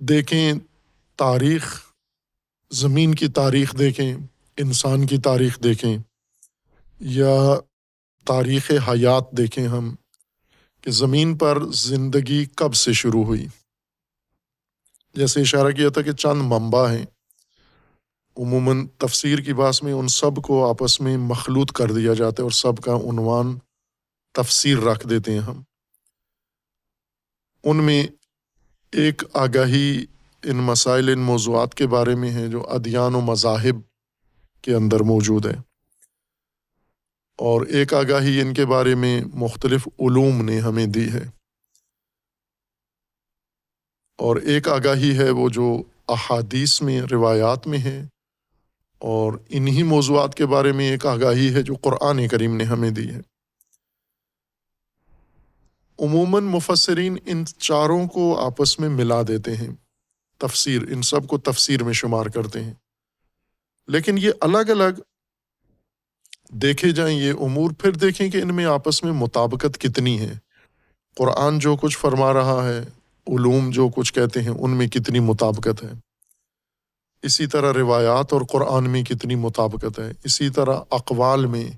دیکھیں تاریخ، زمین کی تاریخ دیکھیں، انسان کی تاریخ دیکھیں، یا تاریخ حیات دیکھیں ہم، کہ زمین پر زندگی کب سے شروع ہوئی۔ جیسے اشارہ کیا تھا کہ چند منبع ہیں، عموماً تفسیر کی بحث میں ان سب کو آپس میں مخلوط کر دیا جاتا ہے اور سب کا عنوان تفسیر رکھ دیتے ہیں ہم۔ ان میں ایک آگاہی ان مسائل، ان موضوعات کے بارے میں ہے جو ادیان و مذاہب کے اندر موجود ہے، اور ایک آگاہی ان کے بارے میں مختلف علوم نے ہمیں دی ہے، اور ایک آگاہی ہے وہ جو احادیث میں، روایات میں ہے، اور انہی موضوعات کے بارے میں ایک آگاہی ہے جو قرآن کریم نے ہمیں دی ہے۔ عموماً مفسرین ان چاروں کو آپس میں ملا دیتے ہیں، تفسیر، ان سب کو تفسیر میں شمار کرتے ہیں، لیکن یہ الگ الگ دیکھے جائیں یہ امور، پھر دیکھیں کہ ان میں آپس میں مطابقت کتنی ہے، قرآن جو کچھ فرما رہا ہے، علوم جو کچھ کہتے ہیں، ان میں کتنی مطابقت ہے۔ اسی طرح روایات اور قرآن میں کتنی مطابقت ہے، اسی طرح اقوال میں،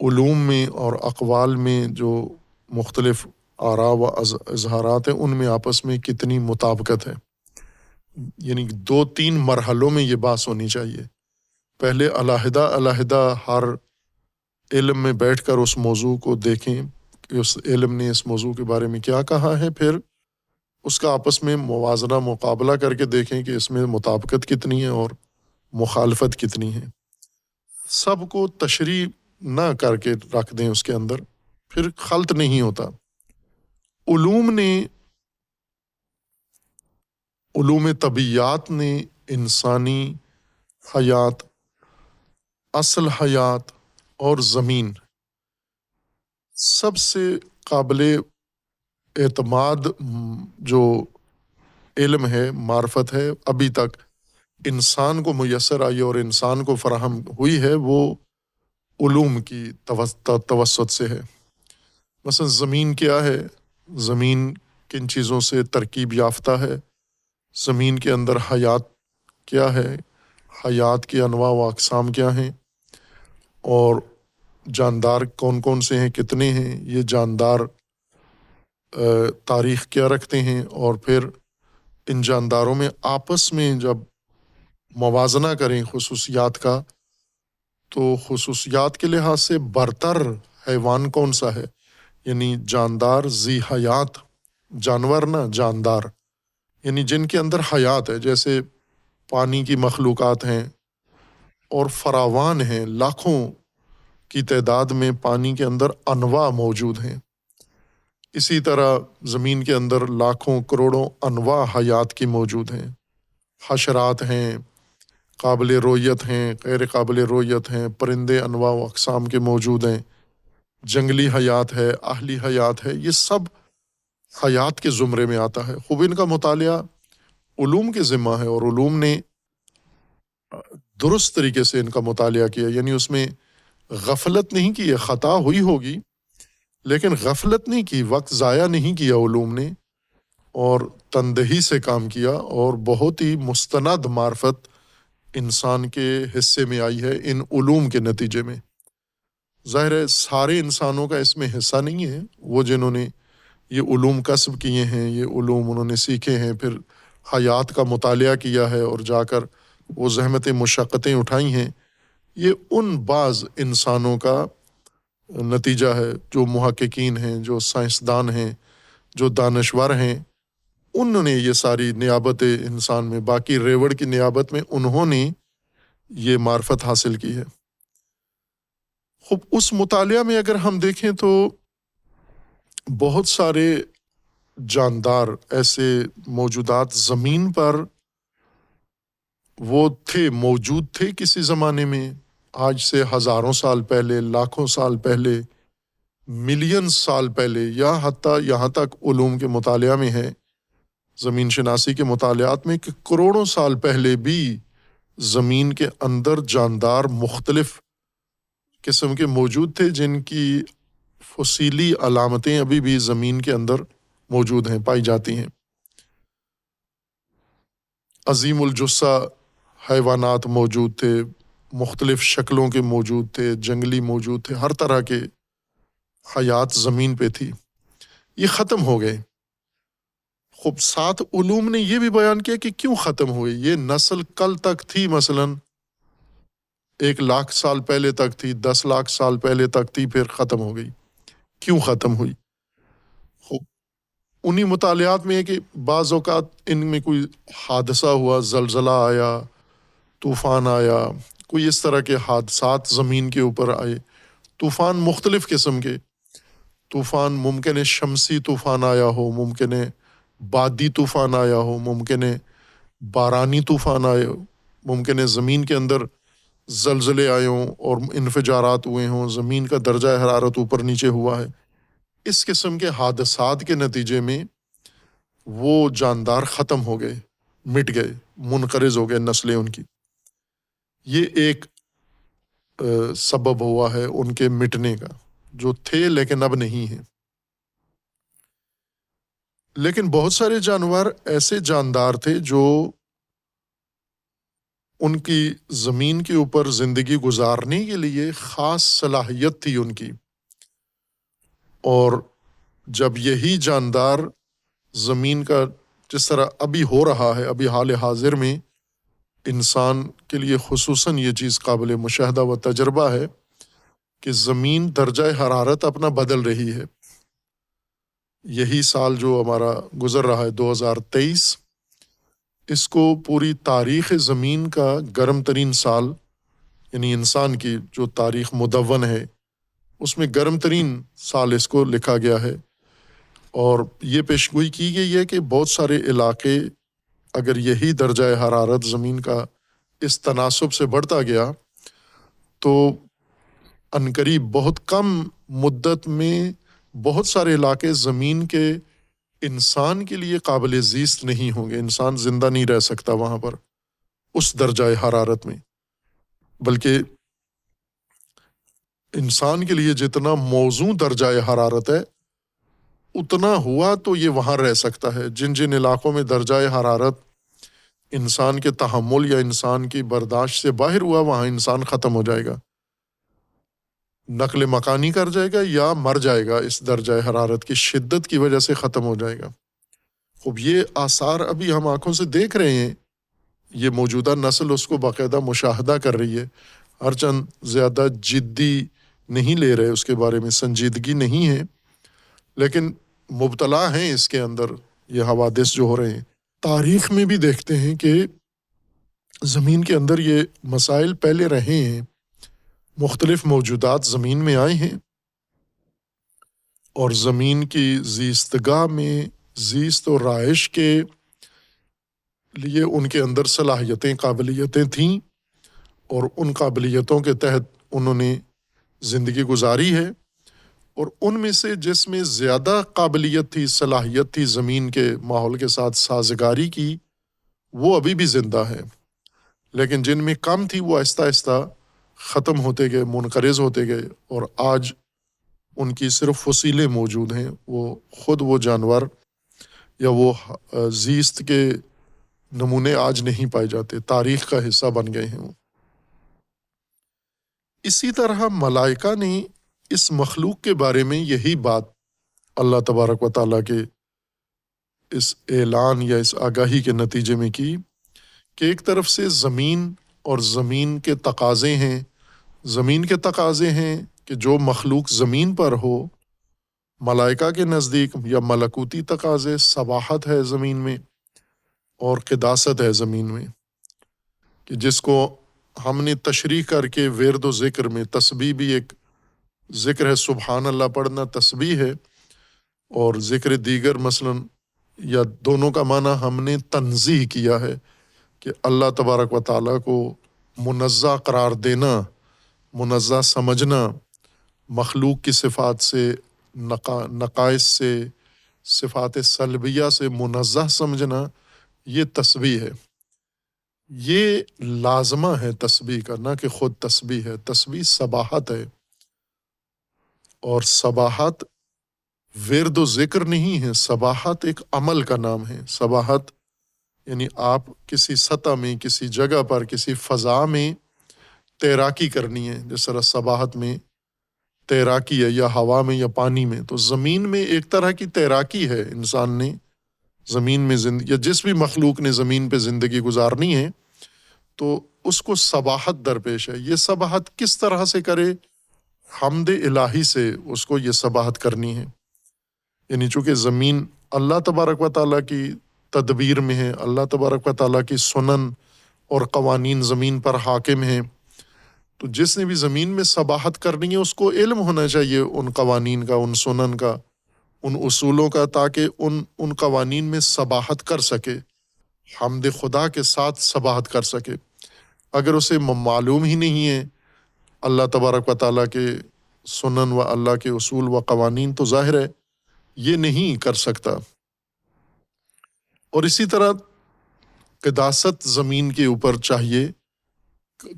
علوم میں اور اقوال میں جو مختلف آراء و اظہارات ہیں ان میں آپس میں کتنی مطابقت ہے۔ یعنی 2-3 مرحلوں میں یہ بات ہونی چاہیے۔ پہلے علیحدہ علیحدہ ہر علم میں بیٹھ کر اس موضوع کو دیکھیں کہ اس علم نے اس موضوع کے بارے میں کیا کہا ہے، پھر اس کا آپس میں موازنہ مقابلہ کر کے دیکھیں کہ اس میں مطابقت کتنی ہے اور مخالفت کتنی ہے۔ سب کو تشریح نہ کر کے رکھ دیں اس کے اندر، پھر خلط نہیں ہوتا۔ علوم طبیعیات نے انسانی حیات، اصل حیات اور زمین، سب سے قابل اعتماد جو علم ہے، معرفت ہے، ابھی تک انسان کو میسر آئی اور انسان کو فراہم ہوئی ہے، وہ علوم کی توسط سے ہے۔ مثلا زمین کیا ہے؟ زمین کن چیزوں سے ترکیب یافتہ ہے؟ زمین کے اندر حیات کیا ہے؟ حیات کی انواع و اقسام کیا ہیں؟ اور جاندار کون کون سے ہیں، کتنے ہیں؟ یہ جاندار تاریخ کیا رکھتے ہیں؟ اور پھر ان جانداروں میں آپس میں جب موازنہ کریں خصوصیات کا، تو خصوصیات کے لحاظ سے برتر حیوان کون سا ہے؟ یعنی جاندار، ذی حیات، جانور نہ جاندار، یعنی جن کے اندر حیات ہے، جیسے پانی کی مخلوقات ہیں اور فراوان ہیں، لاکھوں کی تعداد میں پانی کے اندر انواع موجود ہیں۔ اسی طرح زمین کے اندر لاکھوں کروڑوں انواع حیات کی موجود ہیں۔ حشرات ہیں، قابل رویت ہیں، غیر قابل رویت ہیں، پرندے انواع و اقسام کے موجود ہیں، جنگلی حیات ہے، اہلی حیات ہے، یہ سب حیات کے زمرے میں آتا ہے۔ خوب ان کا مطالعہ علوم کے ذمہ ہے، اور علوم نے درست طریقے سے ان کا مطالعہ کیا، یعنی اس میں غفلت نہیں کی ہے۔ خطا ہوئی ہوگی لیکن غفلت نہیں کی، وقت ضائع نہیں کیا علوم نے، اور تندہی سے کام کیا، اور بہت ہی مستند معرفت انسان کے حصے میں آئی ہے ان علوم کے نتیجے میں۔ ظاہر ہے سارے انسانوں کا اس میں حصہ نہیں ہے، وہ جنہوں نے یہ علوم کسب کیے ہیں، یہ علوم انہوں نے سیکھے ہیں، پھر حیات کا مطالعہ کیا ہے اور جا کر وہ زحمتیں مشقتیں اٹھائی ہیں، یہ ان بعض انسانوں کا نتیجہ ہے جو محققین ہیں، جو سائنسدان ہیں، جو دانشور ہیں۔ انہوں نے یہ ساری نیابت انسان میں، باقی ریوڑ کی نیابت میں انہوں نے یہ معرفت حاصل کی ہے۔ خوب اس مطالعہ میں اگر ہم دیکھیں تو بہت سارے جاندار ایسے موجودات زمین پر وہ موجود تھے کسی زمانے میں، آج سے ہزاروں سال پہلے، لاکھوں سال پہلے، ملین سال پہلے، یا حتیٰ یہاں تک علوم کے مطالعہ میں ہے، زمین شناسی کے مطالعات میں، کہ کروڑوں سال پہلے بھی زمین کے اندر جاندار مختلف قسم کے موجود تھے، جن کی فسیلی علامتیں ابھی بھی زمین کے اندر موجود ہیں، پائی جاتی ہیں۔ عظیم الجثہ حیوانات موجود تھے، مختلف شکلوں کے موجود تھے، جنگلی موجود تھے، ہر طرح کے حیات زمین پہ تھی، یہ ختم ہو گئے۔ خوب ساتھ علوم نے یہ بھی بیان کیا کہ کیوں ختم ہوئے۔ یہ نسل کل تک تھی، مثلا 1,00,000 سال پہلے تک تھی، 10 لاکھ سال پہلے تک تھی، پھر ختم ہو گئی۔ کیوں ختم ہوئی؟ خوب انہی مطالعات میں ہے کہ بعض اوقات ان میں کوئی حادثہ ہوا، زلزلہ آیا، طوفان آیا، کوئی اس طرح کے حادثات زمین کے اوپر آئے۔ طوفان مختلف قسم کے طوفان، ممکن ہے شمسی طوفان آیا ہو، ممکن ہے بادی طوفان آیا ہو، ممکن ہے بارانی طوفان آئے ہو، ممکن ہے زمین کے اندر زلزلے آئے ہوں اور انفجارات ہوئے ہوں، زمین کا درجہ حرارت اوپر نیچے ہوا ہے۔ اس قسم کے حادثات کے نتیجے میں وہ جاندار ختم ہو گئے، مٹ گئے، منقرض ہو گئے نسلیں ان کی۔ یہ ایک سبب ہوا ہے ان کے مٹنے کا، جو تھے لیکن اب نہیں ہیں۔ لیکن بہت سارے جانور ایسے جاندار تھے جو ان کی زمین کے اوپر زندگی گزارنے کے لیے خاص صلاحیت تھی ان کی، اور جب یہی جاندار زمین کا جس طرح ابھی ہو رہا ہے، ابھی حال حاضر میں انسان کے لیے خصوصاً یہ چیز قابل مشاہدہ و تجربہ ہے کہ زمین درجہ حرارت اپنا بدل رہی ہے۔ یہی سال جو ہمارا گزر رہا ہے 2023، اس کو پوری تاریخ زمین کا گرم ترین سال، یعنی انسان کی جو تاریخ مدون ہے اس میں گرم ترین سال اس کو لکھا گیا ہے، اور یہ پیشگوئی کی گئی ہے کہ بہت سارے علاقے اگر یہی درجہ حرارت زمین کا اس تناسب سے بڑھتا گیا تو عنقریب بہت کم مدت میں بہت سارے علاقے زمین کے انسان کے لیے قابل زیست نہیں ہوں گے، انسان زندہ نہیں رہ سکتا وہاں پر اس درجہ حرارت میں، بلکہ انسان کے لیے جتنا موزوں درجہ حرارت ہے اتنا ہوا تو یہ وہاں رہ سکتا ہے۔ جن جن علاقوں میں درجہ حرارت انسان کے تحمل یا انسان کی برداشت سے باہر ہوا وہاں انسان ختم ہو جائے گا، نقل مکانی کر جائے گا یا مر جائے گا، اس درجہ حرارت کی شدت کی وجہ سے ختم ہو جائے گا۔ خوب یہ آثار ابھی ہم آنکھوں سے دیکھ رہے ہیں، یہ موجودہ نسل اس کو باقاعدہ مشاہدہ کر رہی ہے، ہر چند زیادہ جدی نہیں لے رہے، اس کے بارے میں سنجیدگی نہیں ہے، لیکن مبتلا ہیں اس کے اندر یہ حوادث جو ہو رہے ہیں۔ تاریخ میں بھی دیکھتے ہیں کہ زمین کے اندر یہ مسائل پہلے رہے ہیں، مختلف موجودات زمین میں آئے ہیں اور زمین کی زیستگاہ میں زیست و رہائش کے لیے ان کے اندر صلاحیتیں، قابلیتیں تھیں، اور ان قابلیتوں کے تحت انہوں نے زندگی گزاری ہے، اور ان میں سے جس میں زیادہ قابلیت تھی، صلاحیت تھی زمین کے ماحول کے ساتھ سازگاری کی، وہ ابھی بھی زندہ ہے، لیکن جن میں کم تھی وہ آہستہ آہستہ ختم ہوتے گئے، منقرض ہوتے گئے، اور آج ان کی صرف فصیلیں موجود ہیں، وہ جانور یا وہ زیست کے نمونے آج نہیں پائے جاتے، تاریخ کا حصہ بن گئے ہیں وہ۔ اسی طرح ملائکہ نے اس مخلوق کے بارے میں یہی بات اللہ تبارک و تعالیٰ کے اس اعلان یا اس آگاہی کے نتیجے میں کی کہ ایک طرف سے زمین اور زمین کے تقاضے ہیں، زمین کے تقاضے ہیں کہ جو مخلوق زمین پر ہو، ملائکہ کے نزدیک یا ملکوتی تقاضے صباحت ہے زمین میں اور قداست ہے زمین میں، کہ جس کو ہم نے تشریح کر کے ورد و ذکر میں، تسبیح بھی ایک ذکر ہے، سبحان اللہ پڑھنا تسبیح ہے، اور ذکر دیگر مثلا یا دونوں کا معنی ہم نے تنزیہ کیا ہے کہ اللہ تبارک و تعالیٰ کو منزہ قرار دینا، منزہ سمجھنا، مخلوق کی صفات سے، نقائص سے، صفات سلبیہ سے منزہ سمجھنا، یہ تسبیح ہے۔ یہ لازمہ ہے تسبیح کا، نہ کہ خود تسبیح ہے، تسبیح صباحت ہے، اور صباحت ورد و ذکر نہیں ہے، صباحت ایک عمل کا نام ہے۔ صباحت یعنی آپ کسی سطح میں، کسی جگہ پر، کسی فضا میں تیراکی کرنی ہے، جس طرح صباحت میں تیراکی ہے، یا ہوا میں یا پانی میں، تو زمین میں ایک طرح کی تیراکی ہے۔ انسان نے زمین میں یا جس بھی مخلوق نے زمین پہ زندگی گزارنی ہے تو اس کو صباحت درپیش ہے۔ یہ صباحت کس طرح سے کرے؟ حمد الہی سے اس کو یہ صباحت کرنی ہے، یعنی چونکہ زمین اللہ تبارک و تعالیٰ کی تدبیر میں ہے، اللہ تبارک و تعالیٰ کی سنن اور قوانین زمین پر حاکم ہیں، تو جس نے بھی زمین میں صباحت کرنی ہے اس کو علم ہونا چاہیے ان قوانین کا، ان سنن کا، ان اصولوں کا، تاکہ ان قوانین میں صباحت کر سکے، حمد خدا کے ساتھ صباحت کر سکے۔ اگر اسے معلوم ہی نہیں ہے اللہ تبارک و تعالیٰ کے سنن و اللہ کے اصول و قوانین، تو ظاہر ہے یہ نہیں کر سکتا۔ اور اسی طرح قداست زمین کے اوپر چاہیے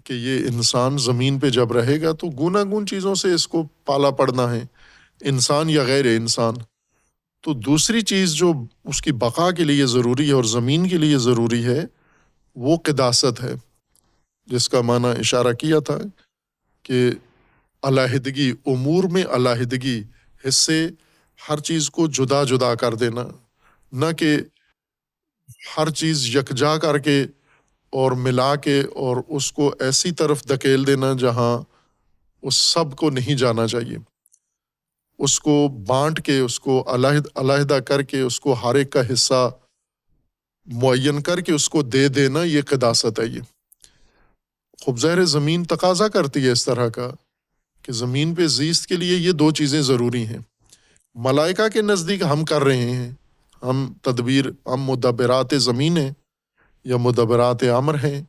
کہ یہ انسان زمین پہ جب رہے گا تو گوناگون چیزوں سے اس کو پالا پڑنا ہے، انسان یا غیر انسان۔ تو دوسری چیز جو اس کی بقا کے لیے ضروری ہے اور زمین کے لیے ضروری ہے وہ قداست ہے، جس کا معنی اشارہ کیا تھا کہ علیحدگی، امور میں علیحدگی، حصے، ہر چیز کو جدا جدا کر دینا، نہ کہ ہر چیز یکجا کر کے اور ملا کے اور اس کو ایسی طرف دھکیل دینا جہاں اس سب کو نہیں جانا چاہیے، اس کو بانٹ کے، اس کو علیحدہ کر کے، اس کو ہر ایک کا حصہ معین کر کے اس کو دے دینا، یہ قداست ہے۔ یہ خوب ظاہر زمین تقاضا کرتی ہے اس طرح کا کہ زمین پہ زیست کے لیے یہ دو چیزیں ضروری ہیں۔ ملائکہ کے نزدیک ہم کر رہے ہیں، ہم تدبیر، ہم مدبرات زمین ہیں یا مدبرات امر ہیں،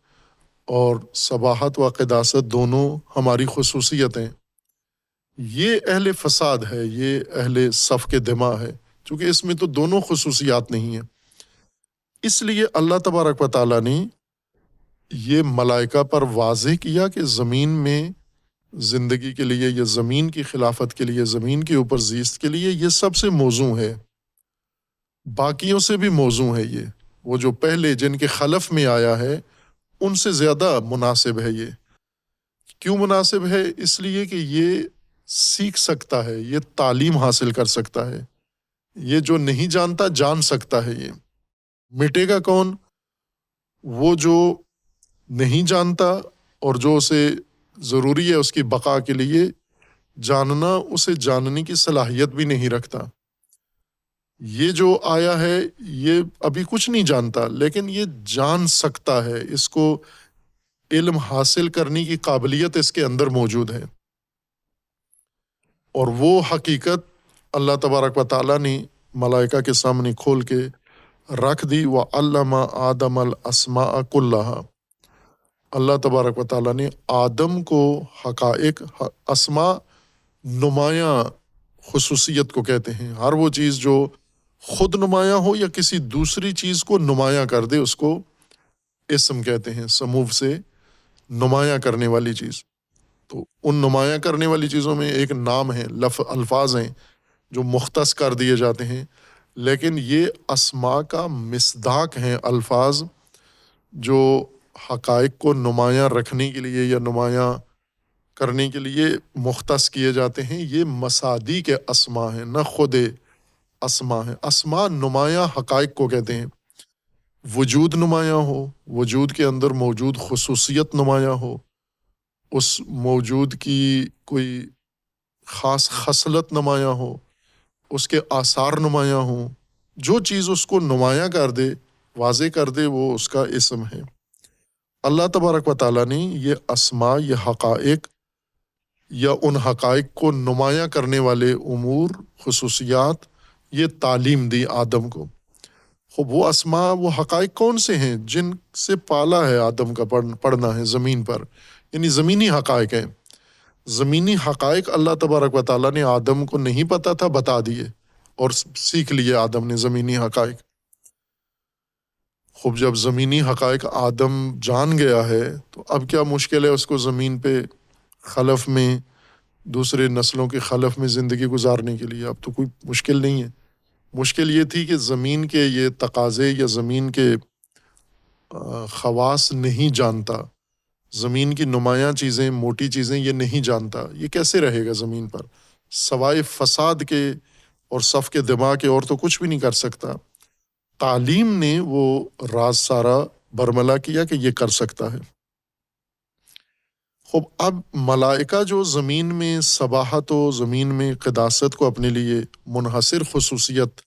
اور صباحت و قداست دونوں ہماری خصوصیت ہیں۔ یہ اہل فساد ہے، یہ اہل صف کے دماء ہے، چونکہ اس میں تو دونوں خصوصیات نہیں ہیں۔ اس لیے اللہ تبارک و تعالیٰ نے یہ ملائکہ پر واضح کیا کہ زمین میں زندگی کے لیے یا زمین کی خلافت کے لیے، زمین کے اوپر زیست کے لیے یہ سب سے موزوں ہے، باقیوں سے بھی موزوں ہے۔ یہ وہ جو پہلے جن کے خلف میں آیا ہے ان سے زیادہ مناسب ہے۔ یہ کیوں مناسب ہے؟ اس لیے کہ یہ سیکھ سکتا ہے، یہ تعلیم حاصل کر سکتا ہے، یہ جو نہیں جانتا جان سکتا ہے۔ یہ مٹے گا کون؟ وہ جو نہیں جانتا اور جو اسے ضروری ہے اس کی بقا کے لیے جاننا، اسے جاننے کی صلاحیت بھی نہیں رکھتا۔ یہ جو آیا ہے یہ ابھی کچھ نہیں جانتا، لیکن یہ جان سکتا ہے، اس کو علم حاصل کرنے کی قابلیت اس کے اندر موجود ہے، اور وہ حقیقت اللہ تبارک و تعالیٰ نے ملائکہ کے سامنے کھول کے رکھ دی۔ وَعَلَّمَ آدَمَ الْأَسْمَاءَ كُلَّهَا، اللہ تبارک و تعالیٰ نے آدم کو حقائق، اسماء نمایاں خصوصیت کو کہتے ہیں، ہر وہ چیز جو خود نمایاں ہو یا کسی دوسری چیز کو نمایاں کر دے اس کو اسم کہتے ہیں، سموو سے نمایاں کرنے والی چیز۔ تو ان نمایاں کرنے والی چیزوں میں ایک نام ہے، الفاظ ہیں جو مختص کر دیے جاتے ہیں، لیکن یہ اسماء کا مصداق ہیں، الفاظ جو حقائق کو نمایاں رکھنے کے لیے یا نمایاں کرنے کے لیے مختص کیے جاتے ہیں۔ یہ مصادیق اسماء ہیں، نہ خود اسماء ہیں۔ اسماء نمایاں حقائق کو کہتے ہیں، وجود نمایاں ہو، وجود کے اندر موجود خصوصیت نمایاں ہو، اس موجود کی کوئی خاص خصلت نمایاں ہو، اس کے آثار نمایاں ہوں، جو چیز اس کو نمایاں کر دے، واضح کر دے، وہ اس کا اسم ہے۔ اللہ تبارک و تعالیٰ نے یہ اسماء، یہ حقائق یا ان حقائق کو نمایاں کرنے والے امور، خصوصیات، یہ تعلیم دی آدم کو۔ خوب وہ اسماء، وہ حقائق کون سے ہیں جن سے پالا ہے آدم کا پڑھنا ہے زمین پر، یعنی زمینی حقائق ہیں۔ زمینی حقائق اللہ تبارک و تعالیٰ نے آدم کو نہیں پتہ تھا، بتا دیے اور سیکھ لیے آدم نے زمینی حقائق۔ خوب جب زمینی حقائق آدم جان گیا ہے تو اب کیا مشکل ہے اس کو زمین پہ خلف میں، دوسرے نسلوں کے خلف میں زندگی گزارنے کے لیے؟ اب تو کوئی مشکل نہیں ہے۔ مشکل یہ تھی کہ زمین کے یہ تقاضے یا زمین کے خواص نہیں جانتا، زمین کی نمایاں چیزیں، موٹی چیزیں یہ نہیں جانتا، یہ کیسے رہے گا زمین پر؟ سوائے فساد کے اور صف کے دماغ کے اور تو کچھ بھی نہیں کر سکتا۔ تعلیم نے وہ راز سارا برملا کیا کہ یہ کر سکتا ہے۔ خوب اب ملائکہ جو زمین میں صباحت و زمین میں قداست کو اپنے لیے منحصر خصوصیت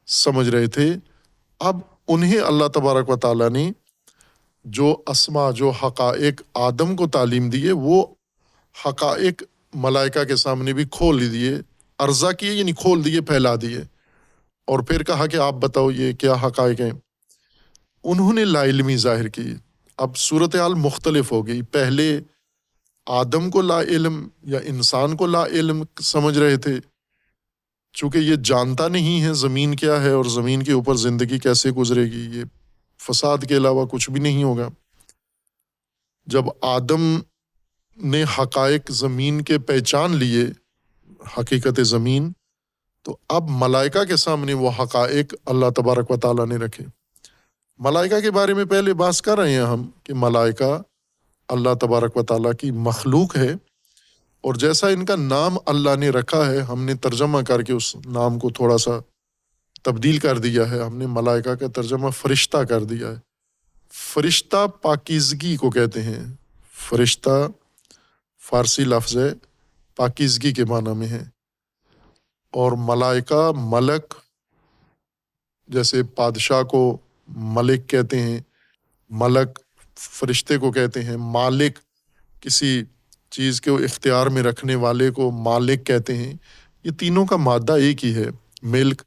سمجھ رہے تھے، اب انہیں اللہ تبارک و تعالیٰ نے جو اسماء، جو حقائق آدم کو تعلیم دیے، وہ حقائق ملائکہ کے سامنے بھی کھول دیے، عرضہ کیے، یعنی کھول دیے، پھیلا دیے، اور پھر کہا کہ آپ بتاؤ یہ کیا حقائق ہیں۔ انہوں نے لا علمی ظاہر کی۔ اب صورتحال مختلف ہو گئی، پہلے آدم کو لا علم یا انسان کو لا علم سمجھ رہے تھے، چونکہ یہ جانتا نہیں ہے زمین کیا ہے اور زمین کے اوپر زندگی کیسے گزرے گی، یہ فساد کے علاوہ کچھ بھی نہیں ہوگا۔ جب آدم نے حقائق زمین کے پہچان لیے، حقیقت زمین، تو اب ملائکہ کے سامنے وہ حقائق اللہ تبارک و تعالیٰ نے رکھے۔ ملائکہ کے بارے میں پہلے بات کر رہے ہیں ہم کہ ملائکہ اللہ تبارک و تعالیٰ کی مخلوق ہے، اور جیسا ان کا نام اللہ نے رکھا ہے، ہم نے ترجمہ کر کے اس نام کو تھوڑا سا تبدیل کر دیا ہے۔ ہم نے ملائکہ کا ترجمہ فرشتہ کر دیا ہے۔ فرشتہ پاکیزگی کو کہتے ہیں۔ فرشتہ فارسی لفظ ہے، پاکیزگی کے معنی میں ہے، اور ملائکہ ملک، جیسے بادشاہ کو ملک کہتے ہیں، ملک فرشتے کو کہتے ہیں، مالک کسی چیز کے اختیار میں رکھنے والے کو مالک کہتے ہیں۔ یہ تینوں کا مادہ ایک ہی ہے، ملک،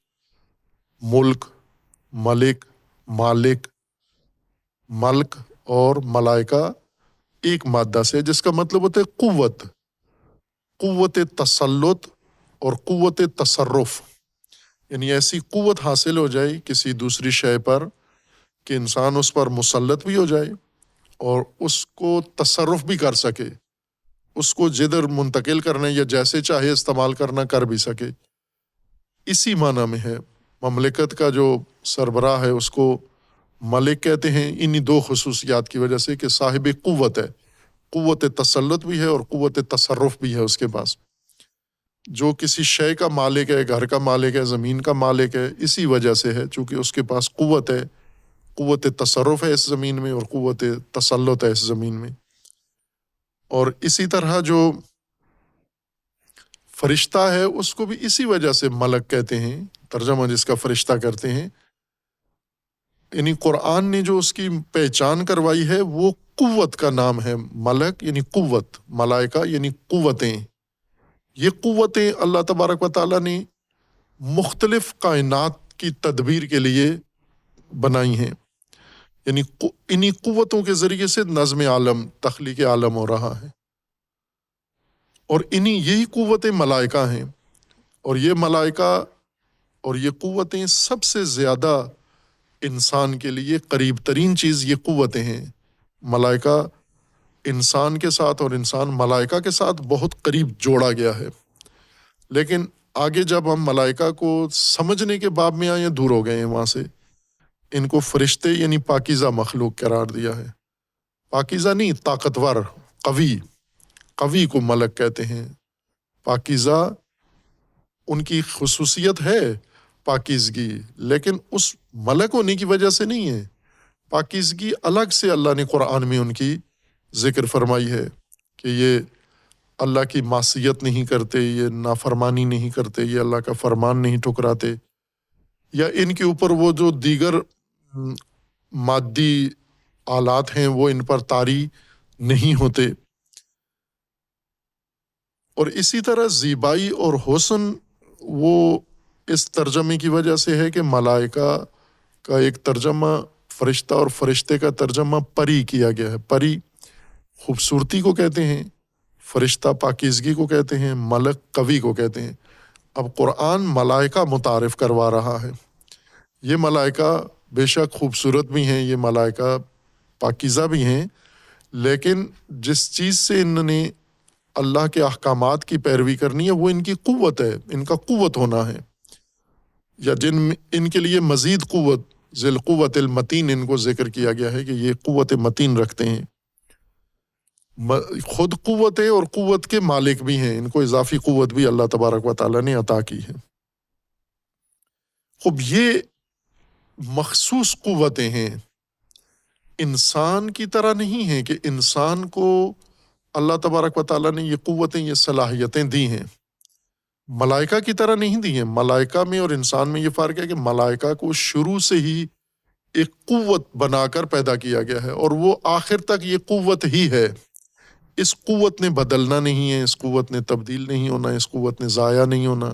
ملک، ملک، مالک، ملک اور ملائکہ ایک مادہ سے، جس کا مطلب ہوتا ہے قوت، قوت تسلط اور قوت تصرف، یعنی ایسی قوت حاصل ہو جائے کسی دوسری شے پر کہ انسان اس پر مسلط بھی ہو جائے اور اس کو تصرف بھی کر سکے، اس کو جدھر منتقل کرنا یا جیسے چاہے استعمال کرنا کر بھی سکے۔ اسی معنی میں ہے، مملکت کا جو سربراہ ہے اس کو ملک کہتے ہیں، انہی دو خصوصیات کی وجہ سے کہ صاحب قوت ہے، قوت تسلط بھی ہے اور قوت تصرف بھی ہے اس کے پاس۔ جو کسی شے کا مالک ہے، گھر کا مالک ہے، زمین کا مالک ہے، اسی وجہ سے ہے چونکہ اس کے پاس قوت ہے، قوت تصرف ہے اس زمین میں اور قوت تسلط ہے اس زمین میں۔ اور اسی طرح جو فرشتہ ہے اس کو بھی اسی وجہ سے ملک کہتے ہیں، ترجمہ جس کا فرشتہ کرتے ہیں۔ یعنی قرآن نے جو اس کی پہچان کروائی ہے وہ قوت کا نام ہے، ملک یعنی قوت، ملائکہ یعنی قوتیں۔ یہ قوتیں اللہ تبارک و تعالیٰ نے مختلف کائنات کی تدبیر کے لیے بنائی ہیں، یعنی انہی قوتوں کے ذریعے سے نظم عالم، تخلیق عالم ہو رہا ہے، اور یہی قوتیں ملائکہ ہیں۔ اور یہ ملائکہ اور یہ قوتیں سب سے زیادہ انسان کے لیے قریب ترین چیز یہ قوتیں ہیں۔ ملائکہ انسان کے ساتھ اور انسان ملائکہ کے ساتھ بہت قریب جوڑا گیا ہے، لیکن آگے جب ہم ملائکہ کو سمجھنے کے باب میں آئے دور ہو گئے ہیں وہاں سے، ان کو فرشتے یعنی پاکیزہ مخلوق قرار دیا ہے۔ پاکیزہ نہیں، طاقتور، قوی، قوی کو ملک کہتے ہیں۔ پاکیزہ ان کی خصوصیت ہے پاکیزگی، لیکن اس ملک ہونے کی وجہ سے نہیں ہے۔ پاکیزگی الگ سے اللہ نے قرآن میں ان کی ذکر فرمائی ہے کہ یہ اللہ کی معصیت نہیں کرتے، یہ نافرمانی نہیں کرتے، یہ اللہ کا فرمان نہیں ٹھکراتے، یا ان کے اوپر وہ جو دیگر مادی آلات ہیں وہ ان پر طاری نہیں ہوتے۔ اور اسی طرح زیبائی اور حسن وہ اس ترجمے کی وجہ سے ہے کہ ملائکہ کا ایک ترجمہ فرشتہ اور فرشتے کا ترجمہ پری کیا گیا ہے۔ پری خوبصورتی کو کہتے ہیں، فرشتہ پاکیزگی کو کہتے ہیں، ملک قوی کو کہتے ہیں۔ اب قرآن ملائکہ متعارف کروا رہا ہے۔ یہ ملائکہ بے شک خوبصورت بھی ہیں، یہ ملائکہ پاکیزہ بھی ہیں، لیکن جس چیز سے انہوں نے اللہ کے احکامات کی پیروی کرنی ہے وہ ان کی قوت ہے، ان کا قوت ہونا ہے، یا ان کے لیے مزید قوت، ذی القوت المتین ان کو ذکر کیا گیا ہے کہ یہ قوت متین رکھتے ہیں، خود قوت ہے اور قوت کے مالک بھی ہیں، ان کو اضافی قوت بھی اللہ تبارک و تعالیٰ نے عطا کی ہے۔ خب یہ مخصوص قوتیں ہیں، انسان کی طرح نہیں ہیں کہ انسان کو اللہ تبارک و تعالیٰ نے یہ قوتیں، یہ صلاحیتیں دی ہیں، ملائکہ کی طرح نہیں دی ہیں۔ ملائکہ میں اور انسان میں یہ فرق ہے کہ ملائکہ کو شروع سے ہی ایک قوت بنا کر پیدا کیا گیا ہے، اور وہ آخر تک یہ قوت ہی ہے۔ اس قوت نے بدلنا نہیں ہے، اس قوت نے تبدیل نہیں ہونا، اس قوت نے ضائع نہیں ہونا،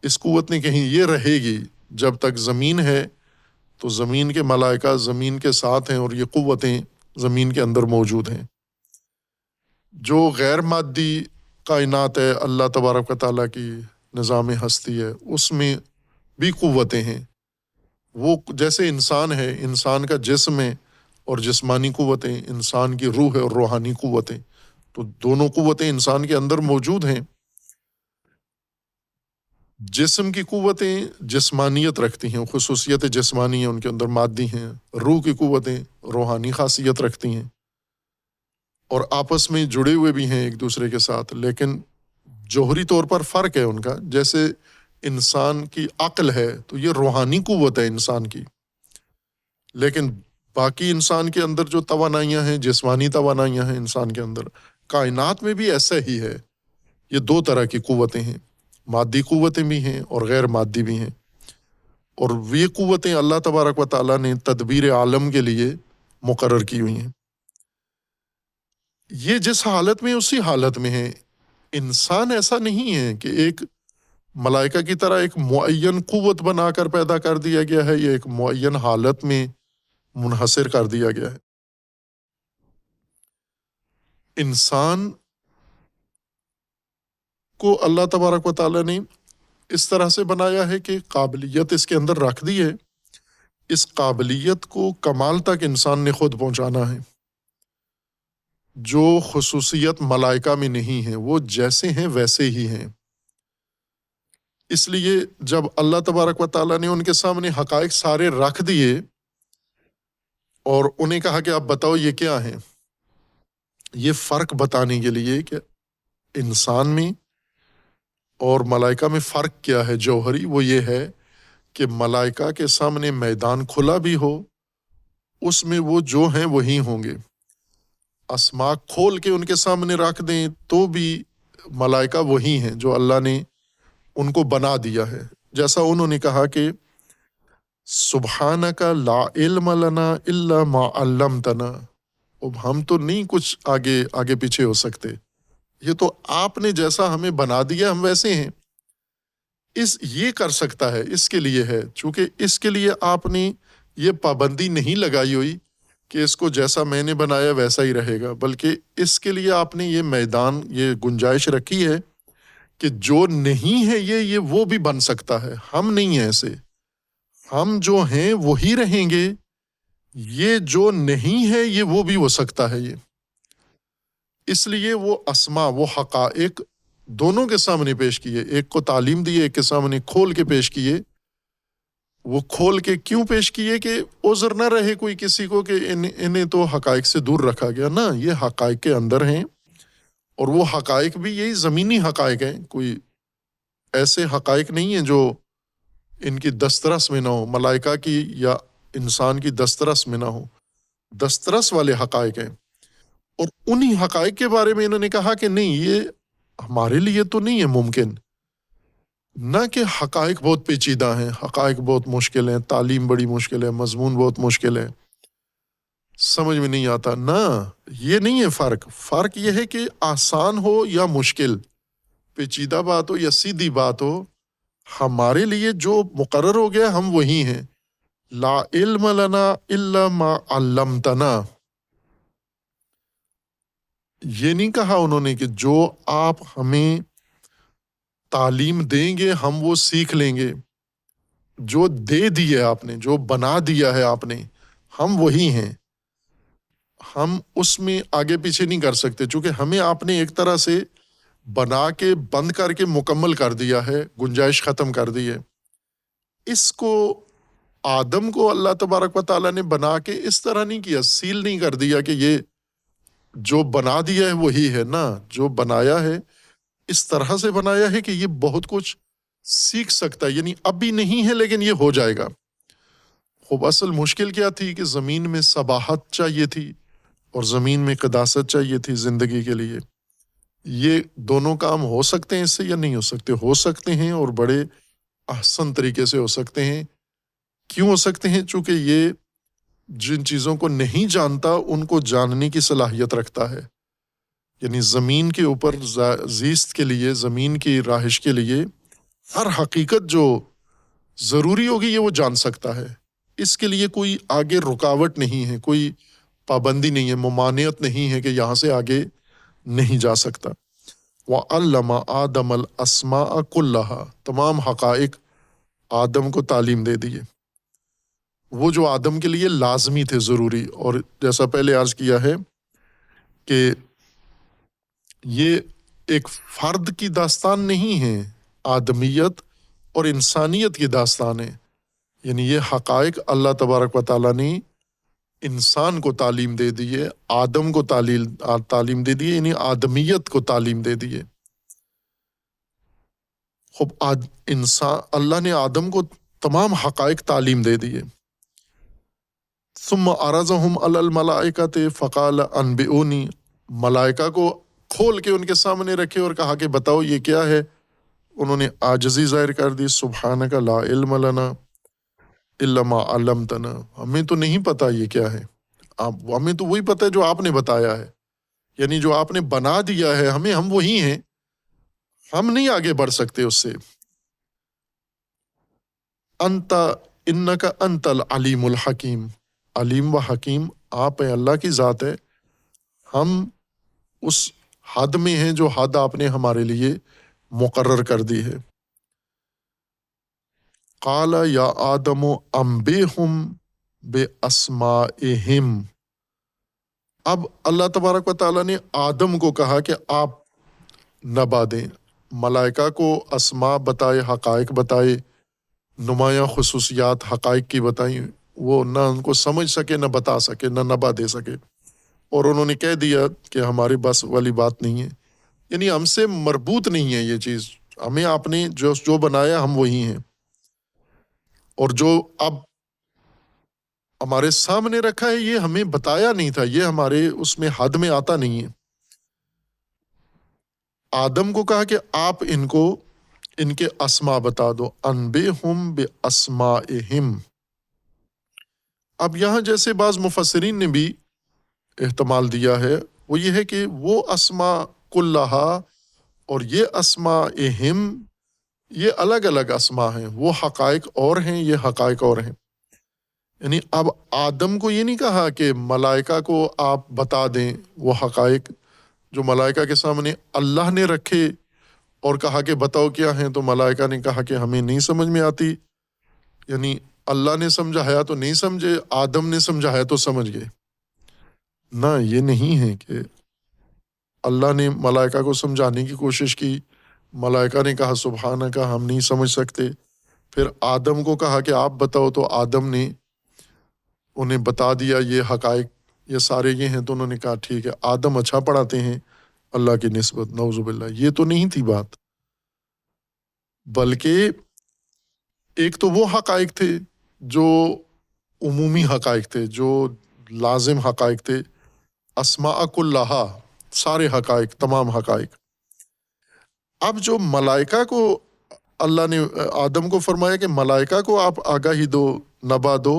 اس قوت نے کہیں یہ رہے گی جب تک زمین ہے تو زمین کے ملائکہ زمین کے ساتھ ہیں اور یہ قوتیں زمین کے اندر موجود ہیں۔ جو غیر مادی کائنات ہے، اللہ تبارک و تعالیٰ کی نظام ہستی ہے، اس میں بھی قوتیں ہیں۔ وہ جیسے انسان ہے، انسان کا جسم ہے اور جسمانی قوتیں، انسان کی روح ہے اور روحانی قوتیں، تو دونوں قوتیں انسان کے اندر موجود ہیں۔ جسم کی قوتیں جسمانیت رکھتی ہیں، خصوصیت جسمانی ہیں، ان کے اندر مادی ہیں۔ روح کی قوتیں روحانی خاصیت رکھتی ہیں۔ اور آپس میں جڑے ہوئے بھی ہیں ایک دوسرے کے ساتھ، لیکن جوہری طور پر فرق ہے ان کا. جیسے انسان کی عقل ہے تو یہ روحانی قوت ہے انسان کی، لیکن باقی انسان کے اندر جو توانائیاں ہیں، جسمانی توانائیاں ہیں انسان کے اندر، کائنات میں بھی ایسا ہی ہے. یہ دو طرح کی قوتیں ہیں، مادی قوتیں بھی ہیں اور غیر مادی بھی ہیں. اور یہ قوتیں اللہ تبارک و تعالیٰ نے تدبیر عالم کے لیے مقرر کی ہوئی ہیں. یہ جس حالت میں اسی حالت میں ہے. انسان ایسا نہیں ہے کہ ایک ملائکہ کی طرح ایک معین قوت بنا کر پیدا کر دیا گیا ہے یا ایک معین حالت میں منحصر کر دیا گیا ہے. انسان کو اللہ تبارک و تعالیٰ نے اس طرح سے بنایا ہے کہ قابلیت اس کے اندر رکھ دی ہے. اس قابلیت کو کمال تک انسان نے خود پہنچانا ہے، جو خصوصیت ملائکہ میں نہیں ہے. وہ جیسے ہیں ویسے ہی ہیں. اس لیے جب اللہ تبارک و تعالیٰ نے ان کے سامنے حقائق سارے رکھ دیے اور انہیں کہا کہ آپ بتاؤ یہ کیا ہیں، یہ فرق بتانے کے لیے کہ انسان میں اور ملائکہ میں فرق کیا ہے جوہری، وہ یہ ہے کہ ملائکہ کے سامنے میدان کھلا بھی ہو، اس میں وہ جو ہیں وہی ہوں گے. اسماء کھول کے ان کے سامنے رکھ دیں تو بھی ملائکہ وہی ہیں جو اللہ نے ان کو بنا دیا ہے. جیسا انہوں نے کہا کہ سبحانک لا علم لنا الا ما علمتنا، اب ہم تو نہیں کچھ آگے پیچھے ہو سکتے، یہ تو آپ نے جیسا ہمیں بنا دیا ہم ویسے ہیں. یہ کر سکتا ہے، اس کے لیے ہے، چونکہ اس کے لیے آپ نے یہ پابندی نہیں لگائی ہوئی کہ اس کو جیسا میں نے بنایا ویسا ہی رہے گا، بلکہ اس کے لیے آپ نے یہ میدان، یہ گنجائش رکھی ہے کہ جو نہیں ہے یہ وہ بھی بن سکتا ہے. ہم نہیں ہیں ایسے، ہم جو ہیں وہی رہیں گے، یہ جو نہیں ہے یہ وہ بھی ہو سکتا ہے. یہ اس لیے وہ اسماء، وہ حقائق دونوں کے سامنے پیش کیے، ایک کو تعلیم دی، ایک کے سامنے کھول کے پیش کیے. وہ کھول کے کیوں پیش کیے کہ عذر نہ رہے کوئی کسی کو کہ انہیں تو حقائق سے دور رکھا گیا. نہ، یہ حقائق کے اندر ہیں، اور وہ حقائق بھی یہی زمینی حقائق ہیں. کوئی ایسے حقائق نہیں ہیں جو ان کی دسترس میں نہ ہو، ملائکہ کی یا انسان کی دسترس میں نہ ہو. دسترس والے حقائق ہیں، اور انہی حقائق کے بارے میں انہوں نے کہا کہ نہیں، یہ ہمارے لیے تو نہیں ہے ممکن. نہ کہ حقائق بہت پیچیدہ ہیں، حقائق بہت مشکل ہیں، تعلیم بڑی مشکل ہے، مضمون بہت مشکل ہے، سمجھ میں نہیں آتا. نہ، یہ نہیں ہے فرق. فرق یہ ہے کہ آسان ہو یا مشکل، پیچیدہ بات ہو یا سیدھی بات ہو، ہمارے لیے جو مقرر ہو گیا ہم وہی ہیں. لا علم لنا الا ما علمتنا. یہ نہیں کہا انہوں نے کہ جو آپ ہمیں تعلیم دیں گے ہم وہ سیکھ لیں گے. جو دے دیے آپ نے، جو بنا دیا ہے آپ نے، ہم وہی ہیں. ہم اس میں آگے پیچھے نہیں کر سکتے، چونکہ ہمیں آپ نے ایک طرح سے بنا کے بند کر کے مکمل کر دیا ہے، گنجائش ختم کر دی ہے. اس کو آدم کو اللہ تبارک و تعالیٰ نے بنا کے اس طرح نہیں کیا، سیل نہیں کر دیا کہ یہ جو بنا دیا ہے وہی ہے. نہ، جو بنایا ہے اس طرح سے بنایا ہے کہ یہ بہت کچھ سیکھ سکتا ہے. یعنی ابھی نہیں ہے لیکن یہ ہو جائے گا. خوب اصل مشکل کیا تھی کہ زمین میں صباحت چاہیے تھی اور زمین میں قداست چاہیے تھی زندگی کے لیے. یہ دونوں کام ہو سکتے ہیں اس سے یا نہیں ہو سکتے؟ ہو سکتے ہیں، اور بڑے احسن طریقے سے ہو سکتے ہیں. کیوں ہو سکتے ہیں؟ چونکہ یہ جن چیزوں کو نہیں جانتا ان کو جاننے کی صلاحیت رکھتا ہے. یعنی زمین کے اوپر زیست کے لیے، زمین کی رہائش کے لیے ہر حقیقت جو ضروری ہوگی یہ وہ جان سکتا ہے. اس کے لیے کوئی آگے رکاوٹ نہیں ہے، کوئی پابندی نہیں ہے، ممانعت نہیں ہے کہ یہاں سے آگے نہیں جا سکتا. وَعَلَّمَ آدَمَ الْأَسْمَاءَ كُلَّهَا. تمام حقائق آدم کو تعلیم دے دیے، وہ جو آدم کے لیے لازمی تھے، ضروری. اور جیسا پہلے عرض کیا ہے کہ یہ ایک فرد کی داستان نہیں ہے، آدمیت اور انسانیت کی داستان ہے. یعنی یہ حقائق اللہ تبارک و تعالیٰ نے انسان کو تعلیم دے دی ہے، آدم کو تعلیم دے دی ہے، یعنی آدمیت کو تعلیم دے دی ہے۔ خب انسان اللہ نے آدم کو تمام حقائق تعلیم دے دیے۔ ثم عرضهم علی الملائکۃ فقال انبئونی، ملائکہ کو کھول کے ان کے سامنے رکھے اور کہا کہ بتاؤ یہ کیا ہے۔ انہوں نے عاجزی ظاہر کر دی، سبحانک لا علم لنا الا ما علمتنا، ہمیں تو نہیں پتا یہ کیا ہے، ہمیں تو وہی پتا ہے جو آپ نے بتایا ہے، یعنی جو آپ نے بنا دیا ہے ہم وہی ہیں، ہم نہیں آگے بڑھ سکتے اس سے۔ انت انک انت العلیم الحکیم، علیم و حکیم آپ ہیں، اللہ کی ذات ہے، ہم اس حد میں ہیں جو حد آپ نے ہمارے لیے مقرر کر دی ہے۔ قال یا آدم انبئہم باسمائہم، اب اللہ تبارک و تعالیٰ نے آدم کو کہا کہ آپ نبا دیں، ملائکہ کو اسماء بتائے، حقائق بتائے، نمایاں خصوصیات حقائق کی بتائیں، وہ نہ ان کو سمجھ سکے، نہ بتا سکے، نہ نبا دے سکے، اور انہوں نے کہہ دیا کہ ہماری بس والی بات نہیں ہے، یعنی ہم سے مربوط نہیں ہے یہ چیز، ہمیں آپ نے جو بنایا ہم وہی ہیں، اور جو اب ہمارے سامنے رکھا ہے یہ ہمیں بتایا نہیں تھا، یہ ہمارے اس میں حد میں آتا نہیں ہے۔ آدم کو کہا کہ آپ ان کو ان کے اسماء بتا دو، انبئہم باسمائہم۔ اب یہاں جیسے بعض مفسرین نے بھی احتمال دیا ہے، وہ یہ ہے کہ وہ اسماء کلہا اور یہ اسمائہم یہ الگ الگ اسماء ہیں، وہ حقائق اور ہیں، یہ حقائق اور ہیں، یعنی اب آدم کو یہ نہیں کہا کہ ملائکہ کو آپ بتا دیں وہ حقائق جو ملائکہ کے سامنے اللہ نے رکھے، اور کہا کہ بتاؤ کیا ہیں، تو ملائکہ نے کہا کہ ہمیں نہیں سمجھ میں آتی، یعنی اللہ نے سمجھایا تو نہیں سمجھے، آدم نے سمجھایا تو سمجھ گئے۔ نہ، یہ نہیں ہے کہ اللہ نے ملائکہ کو سمجھانے کی کوشش کی، ملائکہ نے کہا سبحانک ہم نہیں سمجھ سکتے، پھر آدم کو کہا کہ آپ بتاؤ، تو آدم نے انہیں بتا دیا یہ حقائق یہ سارے یہ ہیں، تو انہوں نے کہا ٹھیک ہے، آدم اچھا پڑھاتے ہیں اللہ کی نسبت، نعوذ باللہ، یہ تو نہیں تھی بات، بلکہ ایک تو وہ حقائق تھے جو عمومی حقائق تھے، جو لازم حقائق تھے، اسماء کلہا، سارے حقائق، تمام حقائق۔ اب جو ملائکہ کو اللہ نے آدم کو فرمایا کہ ملائکہ کو آپ آگاہی دو، نبا دو،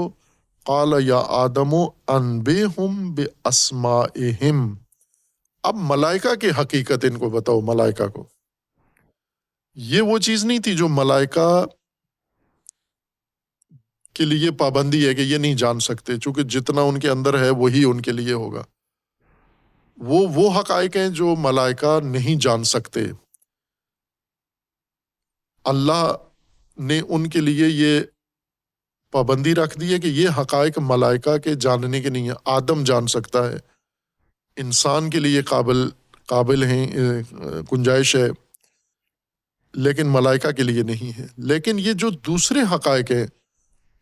قال یا آدم انبئہم باسمائہم، اب ملائکہ کی حقیقت ان کو بتاؤ، ملائکہ کو، یہ وہ چیز نہیں تھی جو ملائکہ کے لیے پابندی ہے کہ یہ نہیں جان سکتے، چونکہ جتنا ان کے اندر ہے وہی ان کے لیے ہوگا، وہ حقائق ہیں جو ملائکہ نہیں جان سکتے، اللہ نے ان کے لیے یہ پابندی رکھ دی ہے کہ یہ حقائق ملائکہ کے جاننے کے نہیں ہیں، آدم جان سکتا ہے، انسان کے لیے قابل ہیں، گنجائش ہے، لیکن ملائکہ کے لیے نہیں ہے۔ لیکن یہ جو دوسرے حقائق ہیں،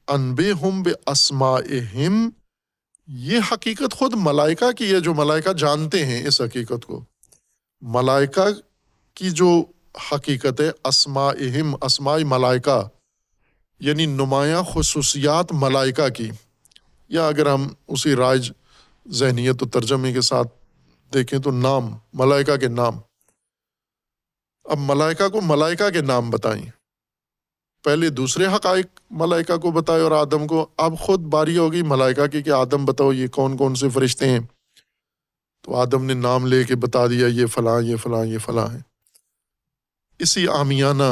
انبئہم باسمائہم، یہ حقیقت خود ملائکہ کی ہے، جو ملائکہ جانتے ہیں اس حقیقت کو، ملائکہ کی جو حقیقت ہے، اسمائہم، اسماء ملائکہ، یعنی نمایاں خصوصیات ملائکہ کی، یا اگر ہم اسی رائج ذہنیت و ترجمے کے ساتھ دیکھیں تو نام، ملائکہ کے نام، اب ملائکہ کو ملائکہ کے نام بتائیں، پہلے دوسرے حقائق ملائکہ کو بتائے اور آدم کو، اب خود باری ہوگی ملائکہ کی کہ آدم بتاؤ یہ کون کون سے فرشتے ہیں، تو آدم نے نام لے کے بتا دیا یہ فلاں یہ فلاں یہ فلاں ہے، اسی عامیانہ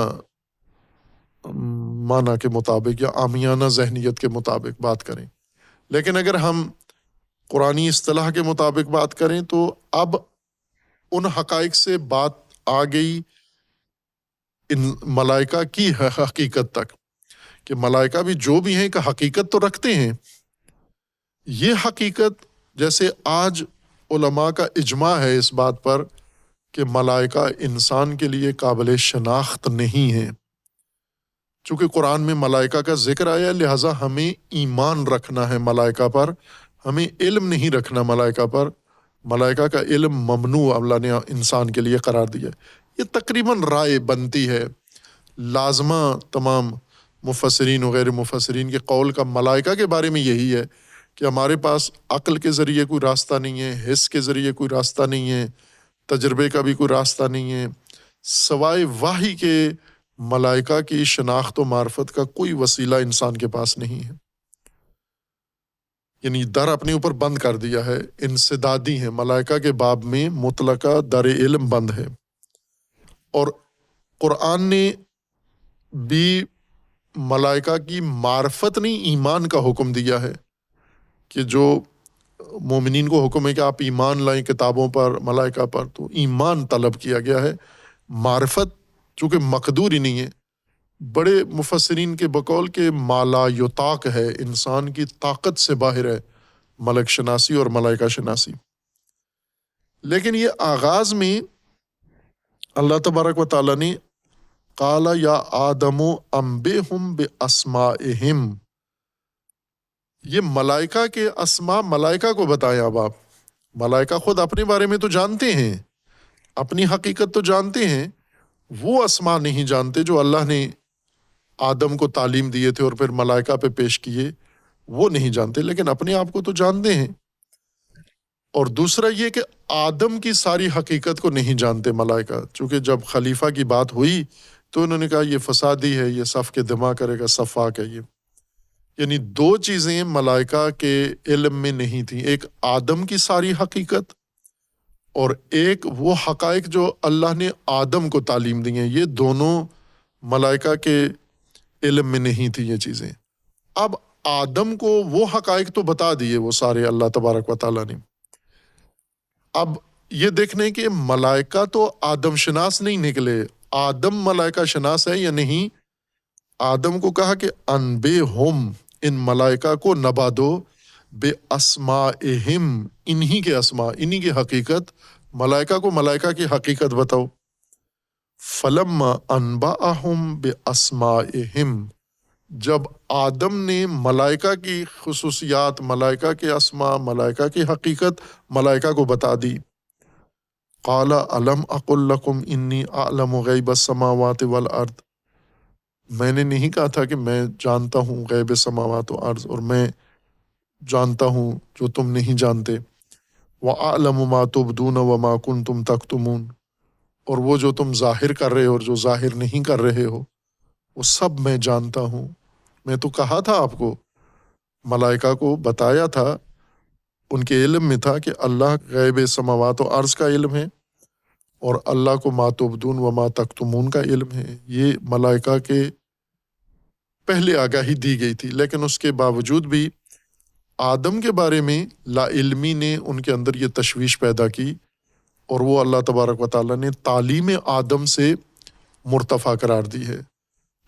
معنی کے مطابق یا عامیانہ ذہنیت کے مطابق بات کریں۔ لیکن اگر ہم قرآنی اصطلاح کے مطابق بات کریں تو اب ان حقائق سے بات آ گئی ان ملائکہ کی حقیقت تک، کہ ملائکہ بھی جو بھی ہیں کہ حقیقت تو رکھتے ہیں، یہ حقیقت جیسے آج علماء کا اجماع ہے اس بات پر کہ ملائکہ انسان کے لیے قابل شناخت نہیں ہے، چونکہ قرآن میں ملائکہ کا ذکر آیا، لہٰذا ہمیں ایمان رکھنا ہے ملائکہ پر، ہمیں علم نہیں رکھنا ملائکہ پر، ملائکہ کا علم ممنوع اللہ نے انسان کے لیے قرار دیا ہے۔ یہ تقریباً رائے بنتی ہے، لازمہ تمام مفسرین و غیر مفسرین کے قول کا ملائکہ کے بارے میں یہی ہے کہ ہمارے پاس عقل کے ذریعے کوئی راستہ نہیں ہے، حس کے ذریعے کوئی راستہ نہیں ہے، تجربے کا بھی کوئی راستہ نہیں ہے، سوائے وحی کے ملائکہ کی شناخت و معرفت کا کوئی وسیلہ انسان کے پاس نہیں ہے۔ یعنی در اپنے اوپر بند کر دیا ہے، انسدادی ہیں، ملائکہ کے باب میں مطلقہ در علم بند ہے۔ اور قرآن نے بھی ملائکہ کی معرفت نہیں، ایمان کا حکم دیا ہے کہ جو مومنین کو حکم ہے کہ آپ ایمان لائیں کتابوں پر، ملائکہ پر، تو ایمان طلب کیا گیا ہے۔ معرفت چونکہ مقدور ہی نہیں ہے، بڑے مفسرین کے بقول کے مالا یطاق ہے، انسان کی طاقت سے باہر ہے ملک شناسی اور ملائکہ شناسی۔ لیکن یہ آغاز میں اللہ تبارک و تعالیٰ نے قال یا آدم انبئہم باسمائہم، یہ ملائکہ کے اسماء ملائکہ کو بتائیں۔ اب آپ ملائکہ خود اپنے بارے میں تو جانتے ہیں، اپنی حقیقت تو جانتے ہیں، وہ اسماء نہیں جانتے جو اللہ نے آدم کو تعلیم دیے تھے اور پھر ملائکہ پہ پیش کیے، وہ نہیں جانتے، لیکن اپنے آپ کو تو جانتے ہیں۔ اور دوسرا یہ کہ آدم کی ساری حقیقت کو نہیں جانتے ملائکہ، چونکہ جب خلیفہ کی بات ہوئی تو انہوں نے کہا یہ فسادی ہے، یہ صف کے دماغ کرے گا، صفاک ہے یہ۔ یعنی دو چیزیں ملائکہ کے علم میں نہیں تھیں، ایک آدم کی ساری حقیقت اور ایک وہ حقائق جو اللہ نے آدم کو تعلیم دی ہیں، یہ دونوں ملائکہ کے علم میں نہیں تھی یہ چیزیں۔ اب آدم کو وہ حقائق تو بتا دیے وہ سارے اللہ تبارک و تعالیٰ نے۔ اب یہ دیکھنے کہ ملائکہ تو آدم شناس نہیں نکلے، آدم ملائکہ شناس ہے یا نہیں۔ آدم کو کہا کہ انبئہم، ان ملائکہ کو نبا دو، بے اسمائہم، انہی کے اسماء، انہی کی حقیقت، ملائکہ کو ملائکہ کی حقیقت بتاؤ۔ فلما انبأہم بے اسمائہم، جب آدم نے ملائکہ کی خصوصیات، ملائکہ کے اسماء، ملائکہ کی حقیقت ملائکہ کو بتا دی، قال الم اقل لکم انی اعلم غیب السماوات والارض، میں نے نہیں کہا تھا کہ میں جانتا ہوں غیب سماوات و ارض، اور میں جانتا ہوں جو تم نہیں جانتے، وَأَعْلَمُ مَا تُبْدُونَ وَمَا كُنْتُمْ تَكْتُمُونَ، اور وہ جو تم ظاہر کر رہے ہو اور جو ظاہر نہیں کر رہے ہو وہ سب میں جانتا ہوں۔ میں تو کہا تھا آپ کو، ملائکہ کو بتایا تھا، ان کے علم میں تھا کہ اللہ غیب سماوات و ارض کا علم ہے اور اللہ کو ما تبدون و ما تکتمون کا علم ہے۔ یہ ملائکہ کے پہلے آگاہی دی گئی تھی، لیکن اس کے باوجود بھی آدم کے بارے میں لا علمی نے ان کے اندر یہ تشویش پیدا کی، اور وہ اللہ تبارک و تعالیٰ نے تعلیم آدم سے مرتفع قرار دی ہے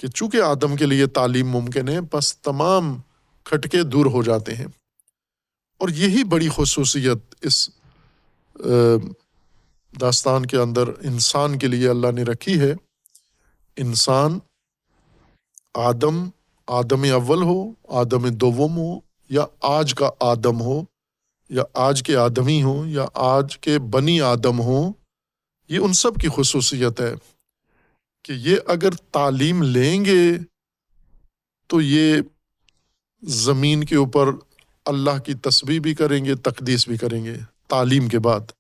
کہ چونکہ آدم کے لیے تعلیم ممکن ہے، بس تمام کھٹکے دور ہو جاتے ہیں۔ اور یہی بڑی خصوصیت اس داستان کے اندر انسان کے لیے اللہ نے رکھی ہے۔ انسان آدم اول ہو، آدم دوم ہو، یا آج کا آدم ہو، یا آج کے آدمی ہوں، یا آج کے بنی آدم ہوں، یہ ان سب کی خصوصیت ہے کہ یہ اگر تعلیم لیں گے تو یہ زمین کے اوپر اللہ کی تسبیح بھی کریں گے، تقدیس بھی کریں گے تعلیم کے بعد۔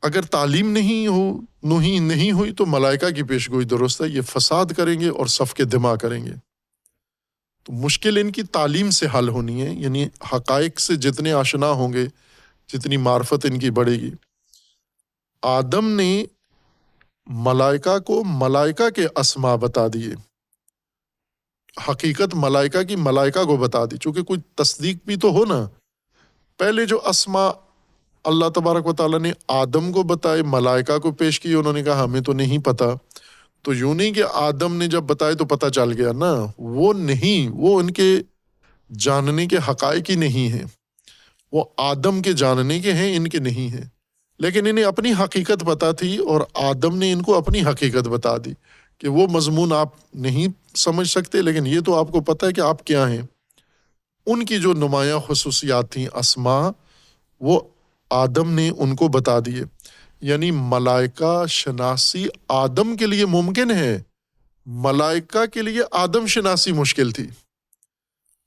اگر تعلیم نہیں ہوئی تو ملائکہ کی پیشگوئی درست ہے، یہ فساد کریں گے اور صف کے دماغ کریں گے۔ تو مشکل ان کی تعلیم سے حل ہونی ہے، یعنی حقائق سے جتنے آشنا ہوں گے، جتنی معرفت ان کی بڑھے گی۔ آدم نے ملائکہ کو ملائکہ کے اسماء بتا دیے، حقیقت ملائکہ کی ملائکہ کو بتا دی، چونکہ کوئی تصدیق بھی تو ہو نا۔ پہلے جو اسماء اللہ تبارک و تعالیٰ نے آدم کو بتائے، ملائکہ کو پیش کی، انہوں نے کہا ہمیں تو نہیں پتہ۔ تو یوں نہیں کہ آدم نے جب بتائے تو پتہ چل گیا نا، وہ نہیں، وہ ان کے جاننے کے حقائق ہی نہیں ہیں، وہ آدم کے جاننے کے ہیں، ان کے نہیں ہیں۔ لیکن انہیں اپنی حقیقت پتہ تھی اور آدم نے ان کو اپنی حقیقت بتا دی کہ وہ مضمون آپ نہیں سمجھ سکتے، لیکن یہ تو آپ کو پتہ ہے کہ آپ کیا ہیں۔ ان کی جو نمایاں خصوصیات تھیں اسما، وہ آدم نے ان کو بتا دیے۔ یعنی ملائکہ شناسی آدم کے لیے ممکن ہے، ملائکہ کے لیے آدم شناسی مشکل تھی۔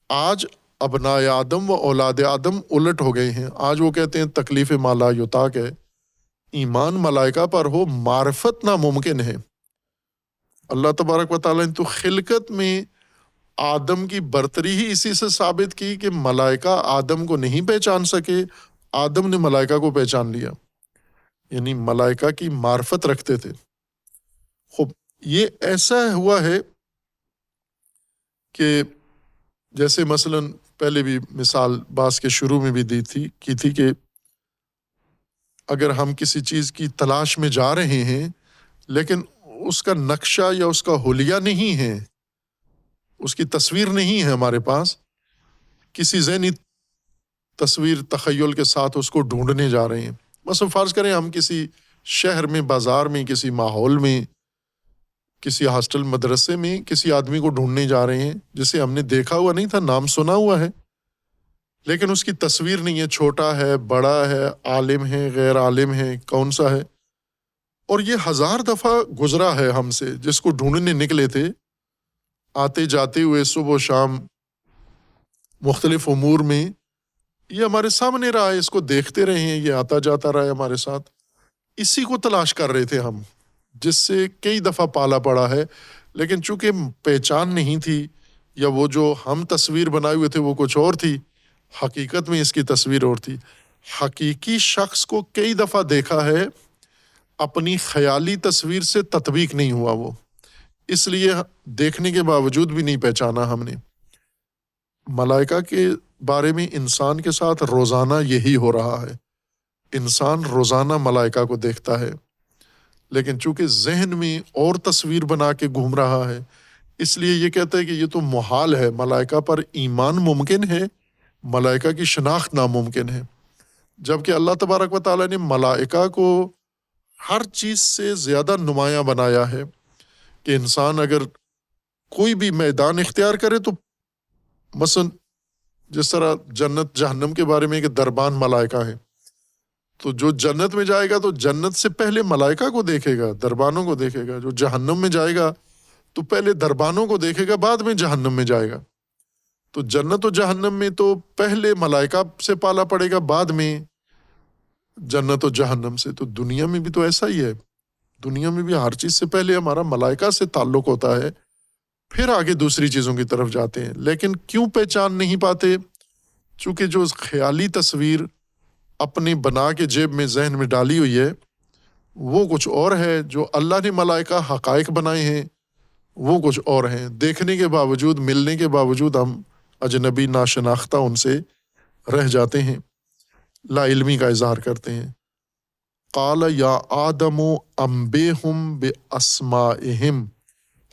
آج ابنائے آدم و اولاد آدم الٹ ہو گئے ہیں، آج وہ کہتے ہیں تکلیف ما لا یطاق ہے، ایمان ملائکہ پر ہو معرفت ناممکن ہے۔ اللہ تبارک و تعالیٰ نے تو خلقت میں آدم کی برتری ہی اسی سے ثابت کی کہ ملائکہ آدم کو نہیں پہچان سکے، آدم نے ملائکہ کو پہچان لیا، یعنی ملائکہ کی معرفت رکھتے تھے۔ خب یہ ایسا ہوا ہے کہ جیسے مثلا پہلے بھی مثال باس کے شروع میں بھی کی تھی کہ اگر ہم کسی چیز کی تلاش میں جا رہے ہیں لیکن اس کا نقشہ یا اس کا حلیہ نہیں ہے، اس کی تصویر نہیں ہے ہمارے پاس، کسی ذہنی تصویر تخیل کے ساتھ اس کو ڈھونڈنے جا رہے ہیں۔ مثلا فرض کریں ہم کسی شہر میں، بازار میں، کسی ماحول میں، کسی ہاسٹل مدرسے میں کسی آدمی کو ڈھونڈنے جا رہے ہیں جسے ہم نے دیکھا ہوا نہیں تھا، نام سنا ہوا ہے لیکن اس کی تصویر نہیں ہے، چھوٹا ہے، بڑا ہے، عالم ہے، غیر عالم ہے، کون سا ہے، اور یہ 1000 دفعہ گزرا ہے ہم سے، جس کو ڈھونڈنے نکلے تھے، آتے جاتے ہوئے صبح و شام مختلف امور میں، یہ ہمارے سامنے رہا ہے، اس کو دیکھتے رہے ہیں، یہ آتا جاتا رہا ہے ہمارے ساتھ، اسی کو تلاش کر رہے تھے ہم، جس سے کئی دفعہ پالا پڑا ہے، لیکن چونکہ پہچان نہیں تھی یا وہ جو ہم تصویر بنائے ہوئے تھے وہ کچھ اور تھی، حقیقت میں اس کی تصویر اور تھی۔ حقیقی شخص کو کئی دفعہ دیکھا ہے، اپنی خیالی تصویر سے تطبیق نہیں ہوا وہ، اس لیے دیکھنے کے باوجود بھی نہیں پہچانا ہم نے۔ ملائکہ کے بارے میں انسان کے ساتھ روزانہ یہی ہو رہا ہے، انسان روزانہ ملائکہ کو دیکھتا ہے، لیکن چونکہ ذہن میں اور تصویر بنا کے گھوم رہا ہے، اس لیے یہ کہتا ہے کہ یہ تو محال ہے، ملائکہ پر ایمان ممکن ہے، ملائکہ کی شناخت ناممکن ہے، جبکہ اللہ تبارک و تعالیٰ نے ملائکہ کو ہر چیز سے زیادہ نمایاں بنایا ہے کہ انسان اگر کوئی بھی میدان اختیار کرے تو مثلا جس طرح جنت جہنم کے بارے میں کہ دربان ملائکہ ہے، تو جو جنت میں جائے گا تو جنت سے پہلے ملائکہ کو دیکھے گا، دربانوں کو دیکھے گا، جو جہنم میں جائے گا تو پہلے دربانوں کو دیکھے گا، بعد میں جہنم میں جائے گا۔ تو جنت و جہنم میں تو پہلے ملائکہ سے پالا پڑے گا، بعد میں جنت و جہنم سے۔ تو دنیا میں بھی تو ایسا ہی ہے، دنیا میں بھی ہر چیز سے پہلے ہمارا ملائکہ سے تعلق ہوتا ہے، پھر آگے دوسری چیزوں کی طرف جاتے ہیں، لیکن کیوں پہچان نہیں پاتے؟ چونکہ جو خیالی تصویر اپنی بنا کے جیب میں ذہن میں ڈالی ہوئی ہے وہ کچھ اور ہے، جو اللہ نے ملائکہ حقائق بنائے ہیں وہ کچھ اور ہیں، دیکھنے کے باوجود، ملنے کے باوجود ہم اجنبی ناشناختہ ان سے رہ جاتے ہیں، لا علمی کا اظہار کرتے ہیں۔ قال یا آدم انبئہم باسمائہم،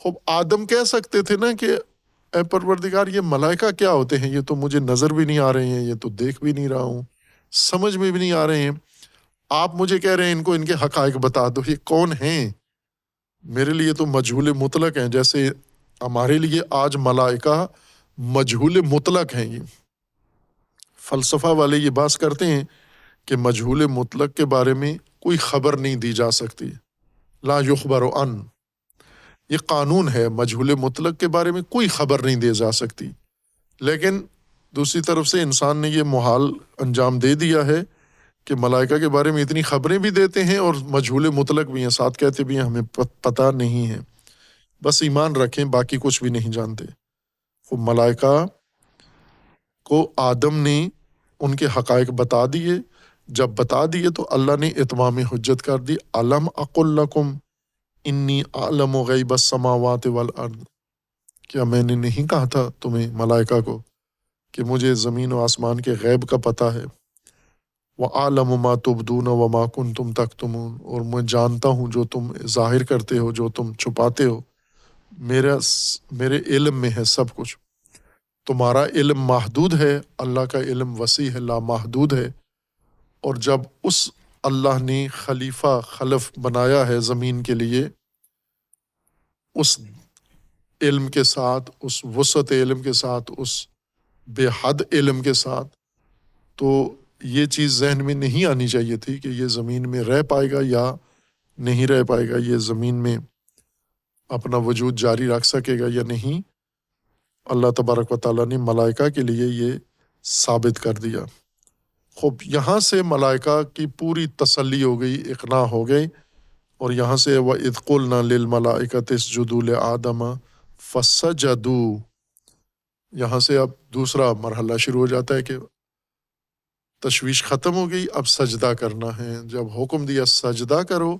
خب آدم کہہ سکتے تھے نا کہ اے پروردگار یہ ملائکہ کیا ہوتے ہیں، یہ تو مجھے نظر بھی نہیں آ رہے ہیں، یہ تو دیکھ بھی نہیں رہا ہوں، سمجھ میں بھی نہیں آ رہے ہیں، آپ مجھے کہہ رہے ہیں ان کے حقائق بتا دو، یہ کون ہیں؟ میرے لیے تو مجہول مطلق ہیں، جیسے ہمارے لیے آج ملائکہ مجہول مطلق ہیں۔ یہ فلسفہ والے یہ بات کرتے ہیں کہ مجہول مطلق کے بارے میں کوئی خبر نہیں دی جا سکتی، لا یخبر عن، یہ قانون ہے، مجہول مطلق کے بارے میں کوئی خبر نہیں دی جا سکتی، لیکن دوسری طرف سے انسان نے یہ محال انجام دے دیا ہے کہ ملائکہ کے بارے میں اتنی خبریں بھی دیتے ہیں اور مجہول مطلق بھی ہیں، ساتھ کہتے بھی ہیں ہمیں پتہ نہیں ہے، بس ایمان رکھیں، باقی کچھ بھی نہیں جانتے۔ وہ ملائکہ کو آدم نے ان کے حقائق بتا دیے، جب بتا دیے تو اللہ نے اتمام حجت کر دی، الم اقل لکم انی اعلم غیب السماوات والارض، کیا میں نے نہیں کہا تھا تمہیں ملائکہ کو کہ مجھے زمین و آسمان کے غیب کا پتہ ہے، وَأَعْلَمُ مَا تُبْدُونَ وَمَا كُنْتُمْ تَكْتُمُونَ، اور میں جانتا ہوں جو تم ظاہر کرتے ہو، جو تم چھپاتے ہو، میرے علم میں ہے سب کچھ۔ تمہارا علم محدود ہے، اللہ کا علم وسیع ہے، لامحدود ہے، اور جب اس اللہ نے خلیفہ خلف بنایا ہے زمین کے لیے، اس علم کے ساتھ، اس وسعت علم کے ساتھ، اس بے حد علم کے ساتھ، تو یہ چیز ذہن میں نہیں آنی چاہیے تھی کہ یہ زمین میں رہ پائے گا یا نہیں رہ پائے گا، یہ زمین میں اپنا وجود جاری رکھ سکے گا یا نہیں۔ اللہ تبارک و تعالیٰ نے ملائکہ کے لیے یہ ثابت کر دیا۔ خوب، یہاں سے ملائکہ کی پوری تسلی ہو گئی، اقناع ہو گئی، اور یہاں سے وَإِذْ قُلْنَا لِلْمَلَائِكَةِ اسْجُدُوا لِآدَمَ فَسَجَدُوا، یہاں سے اب دوسرا مرحلہ شروع ہو جاتا ہے کہ تشویش ختم ہو گئی، اب سجدہ کرنا ہے۔ جب حکم دیا سجدہ کرو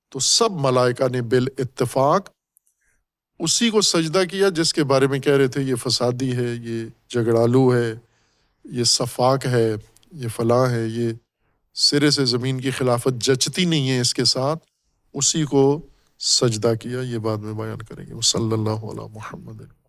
تو سب ملائکہ نے بالاتفاق اسی کو سجدہ کیا جس کے بارے میں کہہ رہے تھے یہ فسادی ہے، یہ جھگڑالو ہے، یہ صفاق ہے، یہ فلاں ہے، یہ سرے سے زمین کی خلافت جچتی نہیں ہے اس کے ساتھ، اسی کو سجدہ کیا۔ یہ بعد میں بیان کریں گے۔ صلی اللہ علیہ محمد۔